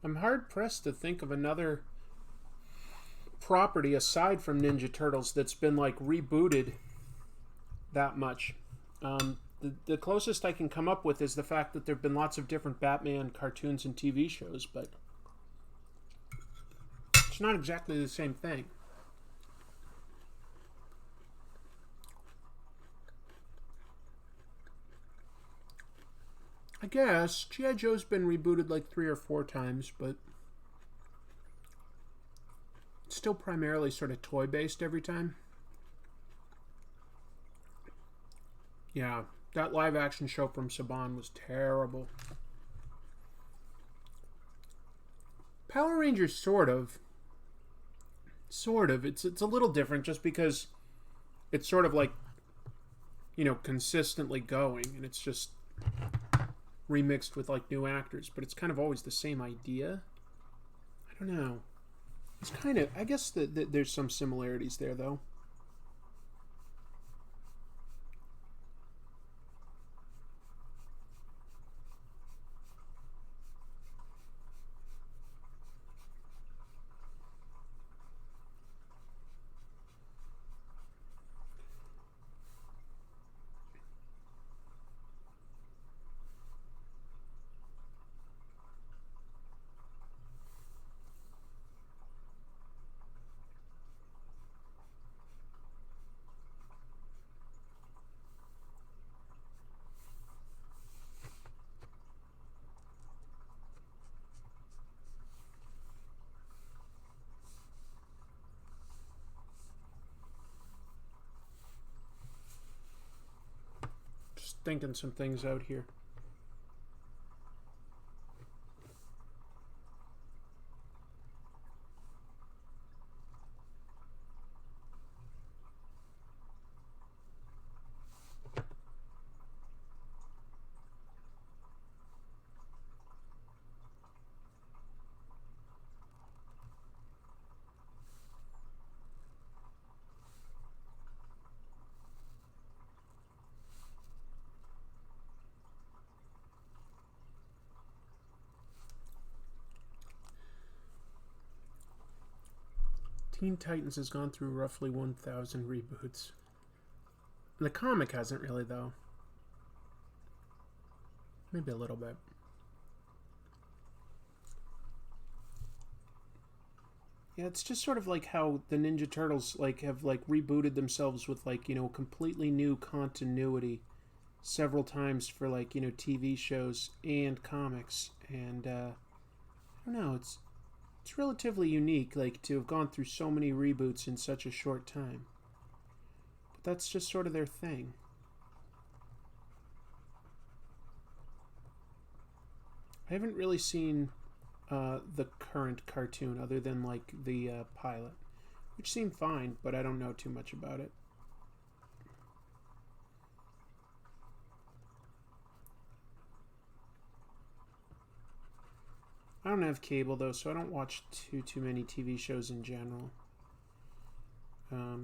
I'm hard-pressed to think of another property aside from Ninja Turtles that's been like rebooted that much. the closest I can come up with is the fact that there have been lots of different Batman cartoons and TV shows, but it's not exactly the same thing. I guess G.I. Joe's been rebooted like 3 or 4 times, but it's still primarily sort of toy-based every time. Yeah, that live-action show from Saban was terrible. Power Rangers, sort of. Sort of. It's a little different just because it's sort of like, you know, consistently going, and it's just remixed with like new actors, but it's kind of always the same idea. I don't know. It's kind of, I guess that there's some similarities there though. Just thinking some things out here. Teen Titans has gone through roughly 1,000 reboots. The comic hasn't really, though. Maybe a little bit. Yeah, it's just sort of like how the Ninja Turtles like have like rebooted themselves with like, you know, completely new continuity several times for like, you know, TV shows and comics. And I don't know, it's relatively unique, like, to have gone through so many reboots in such a short time. But that's just sort of their thing. I haven't really seen the current cartoon other than, like, the pilot, which seemed fine, but I don't know too much about it. I don't have cable though, so I don't watch too many TV shows in general. A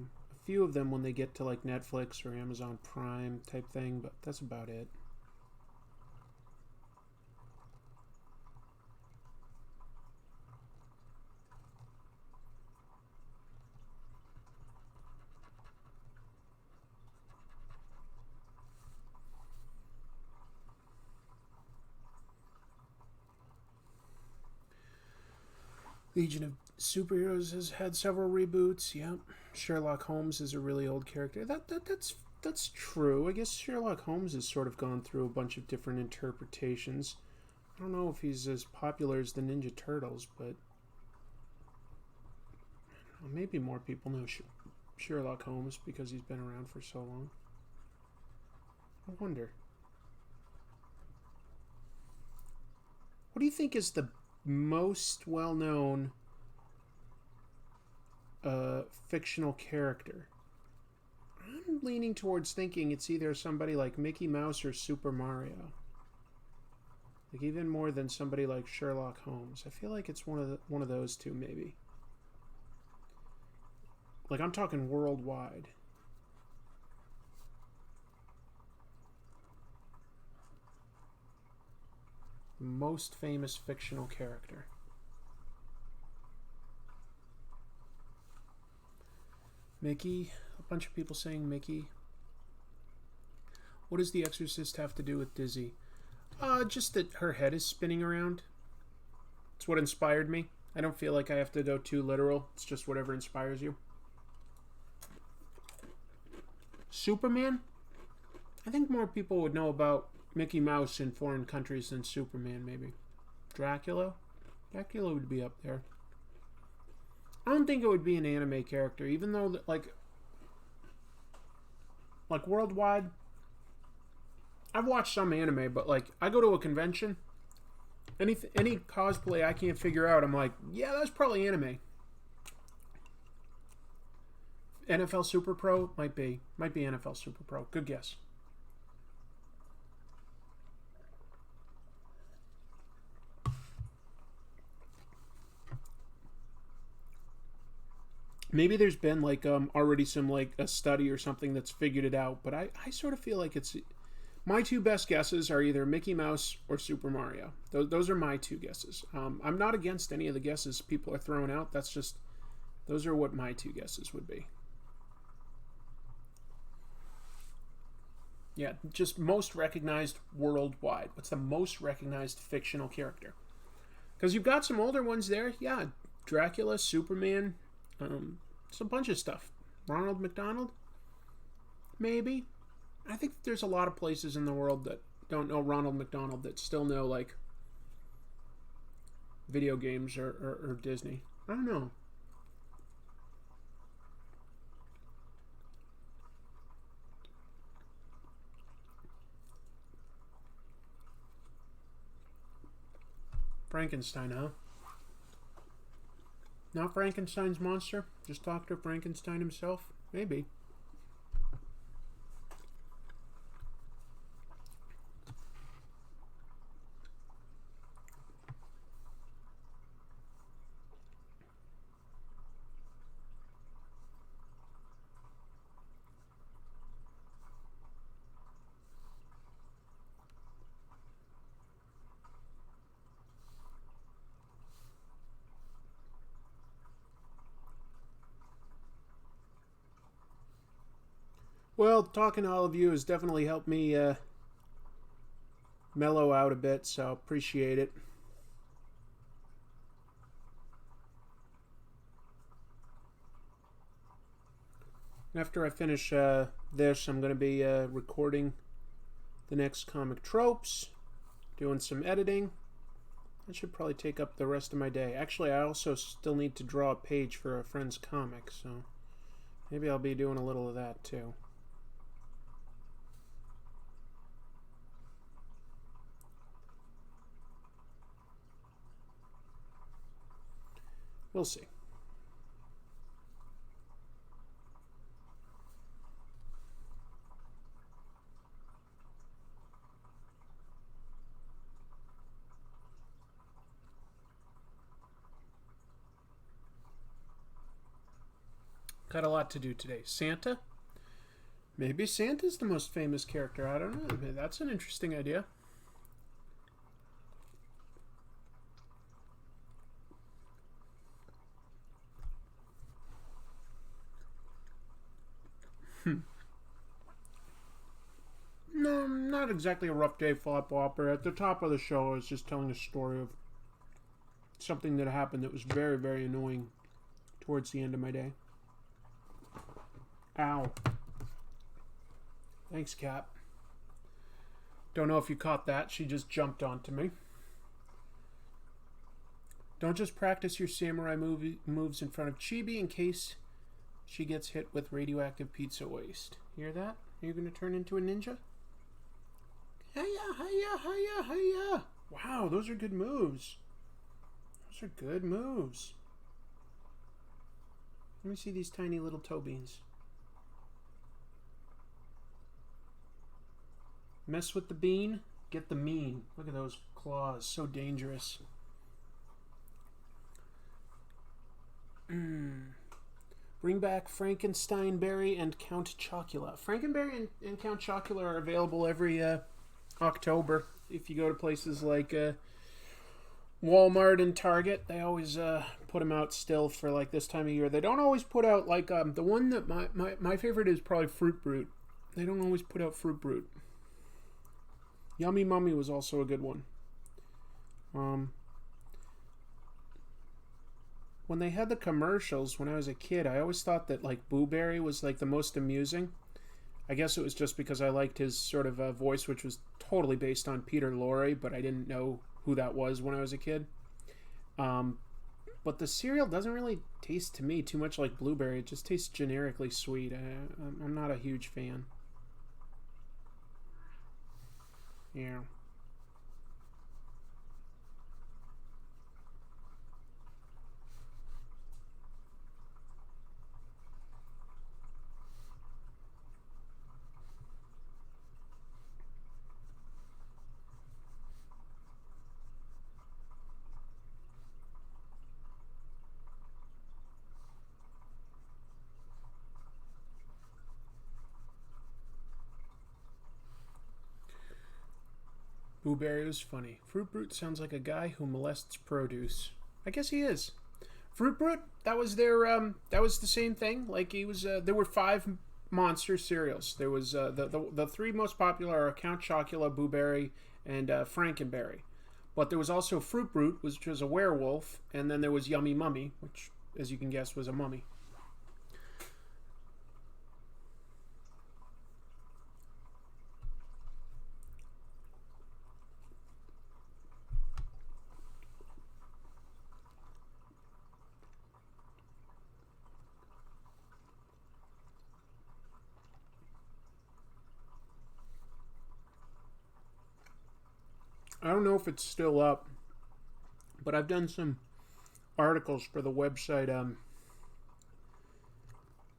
few of them when they get to like Netflix or Amazon Prime type thing, but that's about it. Legion of Superheroes has had several reboots. Yep. Sherlock Holmes is a really old character. That's true. I guess Sherlock Holmes has sort of gone through a bunch of different interpretations. I don't know if he's as popular as the Ninja Turtles, but maybe more people know Sherlock Holmes because he's been around for so long. I wonder. What do you think is the most well-known fictional character? I'm leaning towards thinking it's either somebody like Mickey Mouse or Super Mario. Like even more than somebody like Sherlock Holmes. I feel like it's one of those two maybe. Like I'm talking worldwide. Most famous fictional character. Mickey. A bunch of people saying Mickey. What does the Exorcist have to do with dizzy? Just that her head is spinning around. It's what inspired me. I don't feel like I have to go too literal. It's just whatever inspires you. Superman? I think more people would know about Mickey Mouse in foreign countries than Superman, maybe. Dracula? Dracula would be up there. I don't think it would be an anime character, even though, like worldwide, I've watched some anime, but, like, I go to a convention, any cosplay I can't figure out, I'm like, yeah, that's probably anime. NFL Super Pro? Might be NFL Super Pro. Good guess. Maybe there's been, like, already some, like, a study or something that's figured it out, but I sort of feel like it's... My two best guesses are either Mickey Mouse or Super Mario. Those are my two guesses. I'm not against any of the guesses people are throwing out. That's just... Those are what my two guesses would be. Yeah, just most recognized worldwide. What's the most recognized fictional character? Because you've got some older ones there. Yeah, Dracula, Superman, it's a bunch of stuff. Ronald McDonald? Maybe. I think there's a lot of places in the world that don't know Ronald McDonald that still know, like, video games or Disney. I don't know. Frankenstein, huh? Not Frankenstein's monster? Just Dr. Frankenstein himself? Maybe. Well, talking to all of you has definitely helped me mellow out a bit, so appreciate it. After I finish this, I'm going to be recording the next comic tropes, doing some editing. That should probably take up the rest of my day. Actually, I also still need to draw a page for a friend's comic, so maybe I'll be doing a little of that too. We'll see. Got a lot to do today. Santa? Maybe Santa's the most famous character. I don't know. That's an interesting idea. No, not exactly a rough day flop opera. At the top of the show, I was just telling a story of something that happened that was very, very annoying towards the end of my day. Ow. Thanks, Cat. Don't know if you caught that. She just jumped onto me. Don't just practice your samurai moves in front of Chibi in case she gets hit with radioactive pizza waste. Hear that? Are you going to turn into a ninja? Hiya, hiya, hiya, hiya. Wow, those are good moves. Those are good moves. Let me see these tiny little toe beans. Mess with the bean, get the mean. Look at those claws, so dangerous. Bring back Frankensteinberry and Count Chocula. Frankenberry and Count Chocula are available every October. If you go to places like Walmart and Target, they always put them out still for like this time of year. They don't always put out like the one that my favorite is probably Fruit Brute. They don't always put out Fruit Brute. Yummy Mummy was also a good one. Um, when they had the commercials when I was a kid, I always thought that like Boo Berry was like the most amusing. I guess it was just because I liked his sort of voice, which was totally based on Peter Lorre, but I didn't know who that was when I was a kid. Um, but the cereal doesn't really taste to me too much like Blueberry. It just tastes generically sweet. I'm not a huge fan. Yeah. Boo Berry was funny. Fruit Brute sounds like a guy who molests produce. I guess he is. Fruit Brute, that was their that was the same thing. Like he was there were five monster cereals. There was the three most popular are Count Chocula, Boo Berry, and Frankenberry. But there was also Fruit Brute, which was a werewolf, and then there was Yummy Mummy, which, as you can guess, was a mummy. I don't know if it's still up, but I've done some articles for the website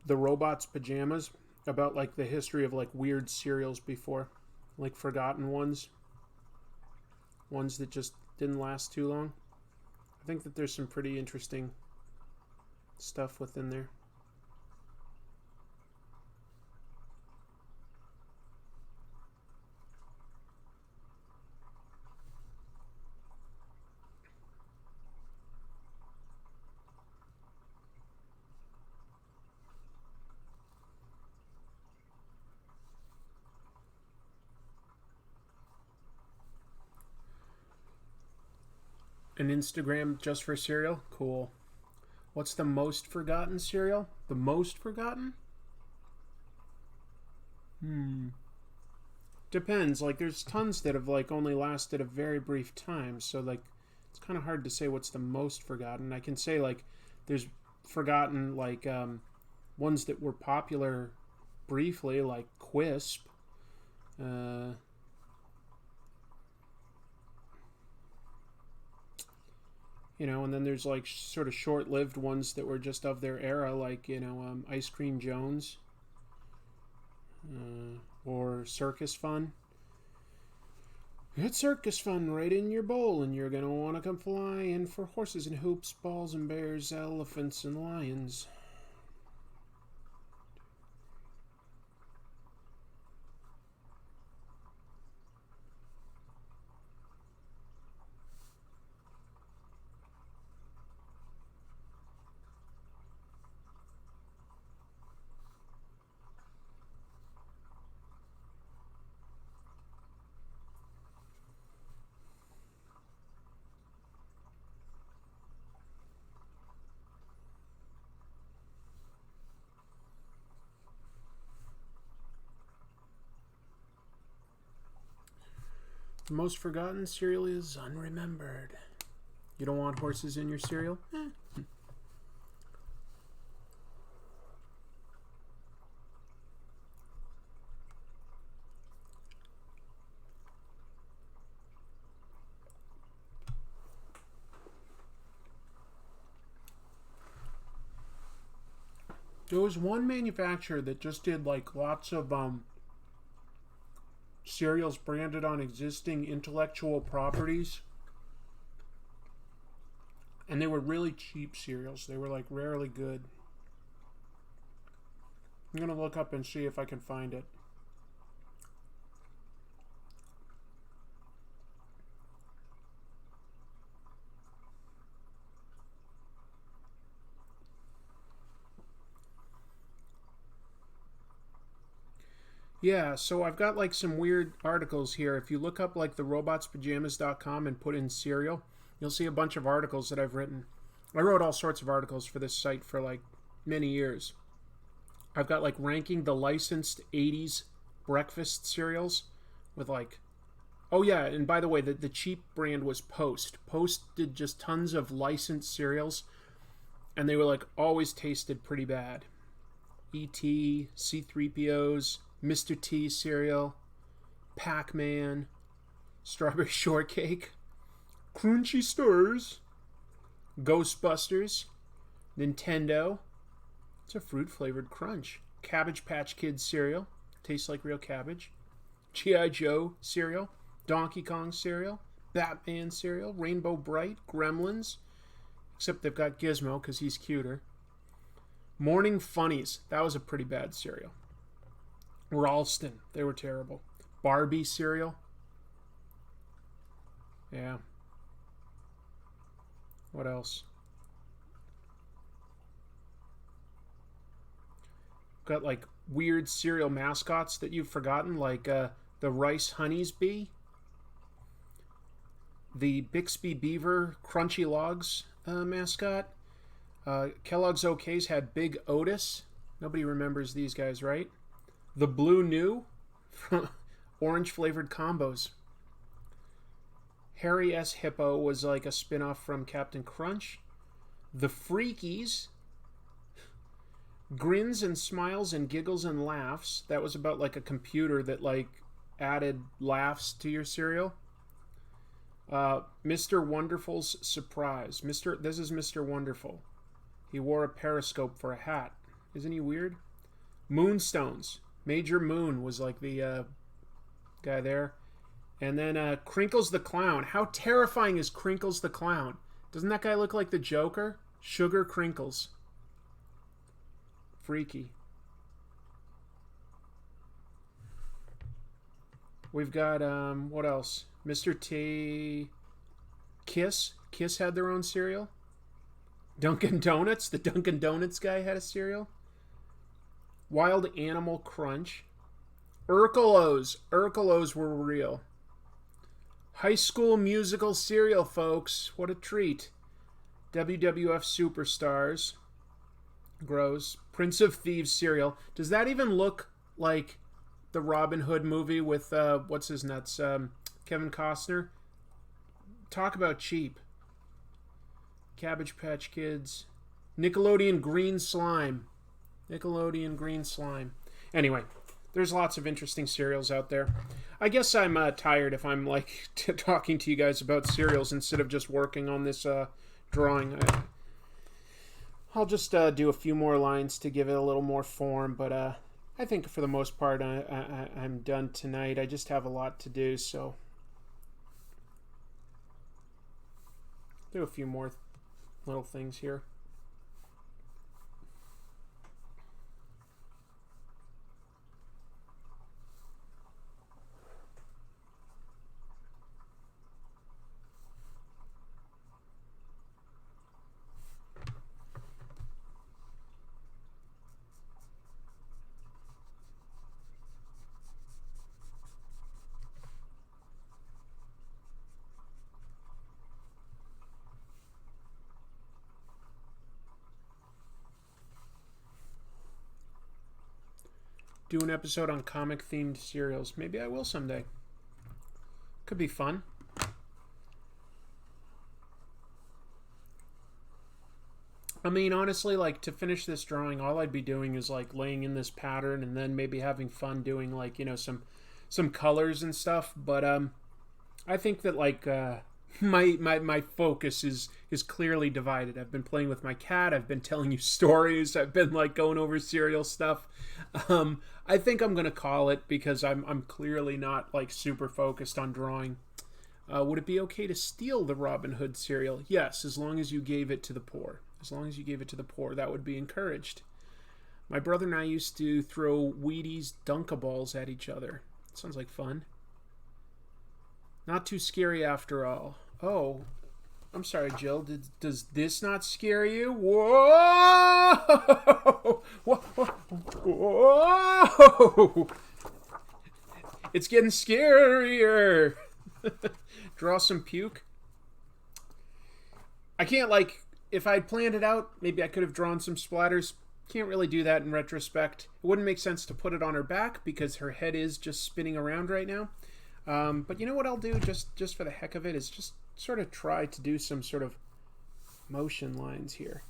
The Robot's Pajamas about like the history of like weird cereals before, like forgotten ones that just didn't last too long. I think that there's some pretty interesting stuff within there. An Instagram just for cereal? Cool. What's the most forgotten cereal? The most forgotten? Hmm. Depends. Like, there's tons that have, like, only lasted a very brief time. So, like, it's kind of hard to say what's the most forgotten. I can say, like, there's forgotten, like, ones that were popular briefly, like Quisp. Uh, and then there's like sort of short-lived ones that were just of their era, like Ice Cream Jones or Circus Fun. It's circus fun right in your bowl, and you're gonna want to come flying for horses and hoops, balls and bears, elephants and lions. The most forgotten cereal is unremembered. You don't want horses in your cereal? There was one manufacturer that just did like lots of cereals branded on existing intellectual properties, and they were really cheap cereals. They were like rarely good. I'm gonna look up and see if I can find it. Yeah, so I've got like some weird articles here. If you look up like the robotspajamas.com and put in cereal, you'll see a bunch of articles that I've written. I wrote all sorts of articles for this site for like many years. I've got like ranking the licensed 80s breakfast cereals with like, oh yeah, and by the way, the cheap brand was Post. Post did just tons of licensed cereals, and they were like always tasted pretty bad. E.T., C-3POs, Mr. T cereal, Pac-Man, Strawberry Shortcake, Crunchy Stars, Ghostbusters, Nintendo. It's a fruit-flavored crunch. Cabbage Patch Kids cereal. Tastes like real cabbage. G.I. Joe cereal. Donkey Kong cereal. Batman cereal. Rainbow Bright. Gremlins. Except they've got Gizmo because he's cuter. Morning Funnies. That was a pretty bad cereal. Ralston. They were terrible. Barbie cereal. Yeah. What else? Got like weird cereal mascots that you've forgotten, like the Rice Honeys Bee, the Bixby Beaver Crunchy Logs mascot. Kellogg's OKs had Big Otis. Nobody remembers these guys, right? The Blue New, orange flavored combos. Harry S. Hippo was like a spin-off from Captain Crunch. The Freakies. Grins and Smiles and Giggles and Laughs. That was about like a computer that like added laughs to your cereal. Mr. Wonderful's Surprise. This is Mr. Wonderful. He wore a periscope for a hat. Isn't he weird? Moonstones. Major Moon was like the guy there. And then Crinkles the Clown. How terrifying is Crinkles the Clown? Doesn't that guy look like the Joker? Sugar Crinkles. Freaky. We've got, what else? Mr. T. Kiss. Kiss had their own cereal. Dunkin' Donuts. The Dunkin' Donuts guy had a cereal. Wild Animal Crunch. Urkelos. Urkelos were real. High School Musical cereal, folks. What a treat. WWF Superstars. Gross. Prince of Thieves cereal. Does that even look like the Robin Hood movie with, what's his nuts? Kevin Costner? Talk about cheap. Cabbage Patch Kids. Nickelodeon Green Slime. Nickelodeon Green Slime. Anyway, there's lots of interesting cereals out there. I guess I'm tired if I'm like talking to you guys about cereals instead of just working on this drawing. I'll just do a few more lines to give it a little more form, but I think for the most part I'm done tonight. I just have a lot to do, so do a few more little things here. Do an episode on comic-themed cereals. Maybe I will someday. Could be fun. I mean, honestly, like, to finish this drawing, all I'd be doing is, like, laying in this pattern and then maybe having fun doing, like, you know, some colors and stuff. But, I think that, like, my focus is clearly divided. I've been playing with my cat. I've been telling you stories. I've been, like, going over cereal stuff. I think I'm going to call it because I'm clearly not, like, super focused on drawing. Would it be okay to steal the Robin Hood cereal? Yes, as long as you gave it to the poor. As long as you gave it to the poor, that would be encouraged. My brother and I used to throw Wheaties Dunkaballs at each other. Sounds like fun. Not too scary after all. Oh, I'm sorry, Jill. Does this not scare you? Whoa! Whoa! It's getting scarier. Draw some puke. I can't, like, if I'd planned it out, maybe I could have drawn some splatters. Can't really do that in retrospect. It wouldn't make sense to put it on her back because her head is just spinning around right now. But you know what I'll do just for the heck of it is just sort of try to do some sort of motion lines here.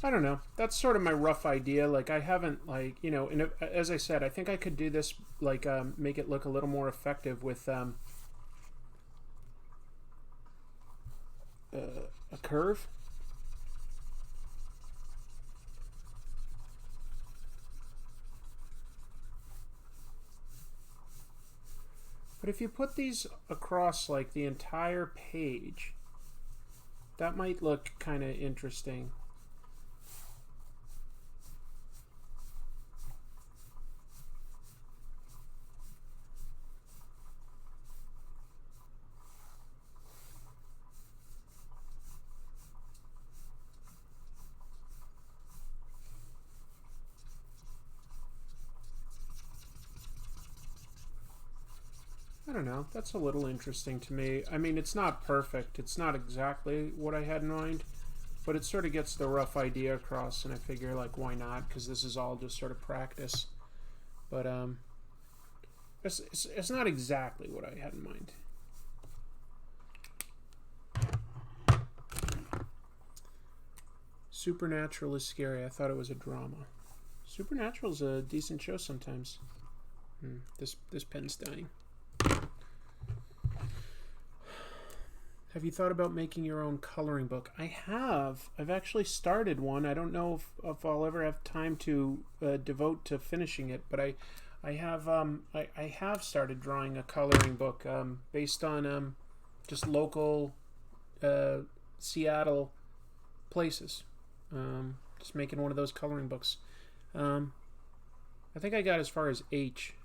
I don't know. That's sort of my rough idea. Like, I haven't, like, you know, as I said, I think I could do this, like, make it look a little more effective with a curve. But if you put these across, like, the entire page, that might look kind of interesting. I don't know. That's a little interesting to me. I mean, it's not perfect. It's not exactly what I had in mind, but it sort of gets the rough idea across, and I figure, like, why not? Because this is all just sort of practice. But it's not exactly what I had in mind. Supernatural is scary. I thought it was a drama. Supernatural is a decent show sometimes. This pen's dying. Have you thought about making your own coloring book? I have. I've actually started one. I don't know if I'll ever have time to devote to finishing it, but I have started drawing a coloring book based on just local Seattle places. Just making one of those coloring books. I think I got as far as H.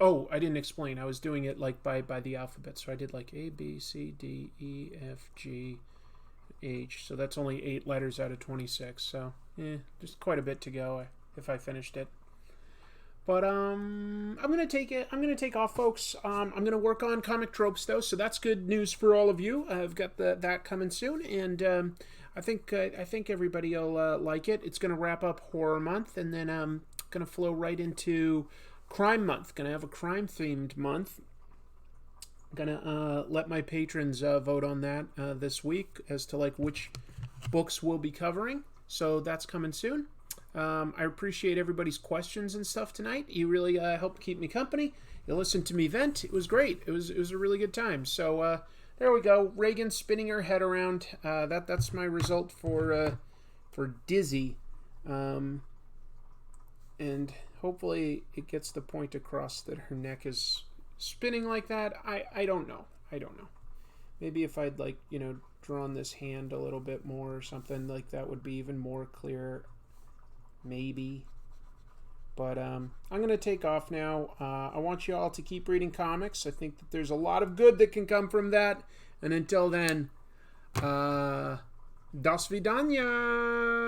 I didn't explain. I was doing it like by the alphabet. So I did like A, B, C, D, E, F, G, H. So that's only 8 letters out of 26. So just quite a bit to go if I finished it. But I'm gonna take off, folks. I'm gonna work on comic tropes though, so that's good news for all of you. I've got that coming soon, and I think everybody will like it. It's gonna wrap up horror month, and then gonna flow right into crime month. Gonna have a crime themed month. Gonna let my patrons vote on that this week as to like which books we'll be covering. So that's coming soon. I appreciate everybody's questions and stuff tonight. You really helped keep me company. You listened to me vent. It was great. It was a really good time. So there we go. Regan spinning her head around. That's my result for Dizzy. And hopefully it gets the point across that her neck is spinning like that. I don't know. Maybe if I'd like, drawn this hand a little bit more or something, like that would be even more clear. Maybe. But I'm going to take off now. I want you all to keep reading comics. I think that there's a lot of good that can come from that. And until then, das vidanya!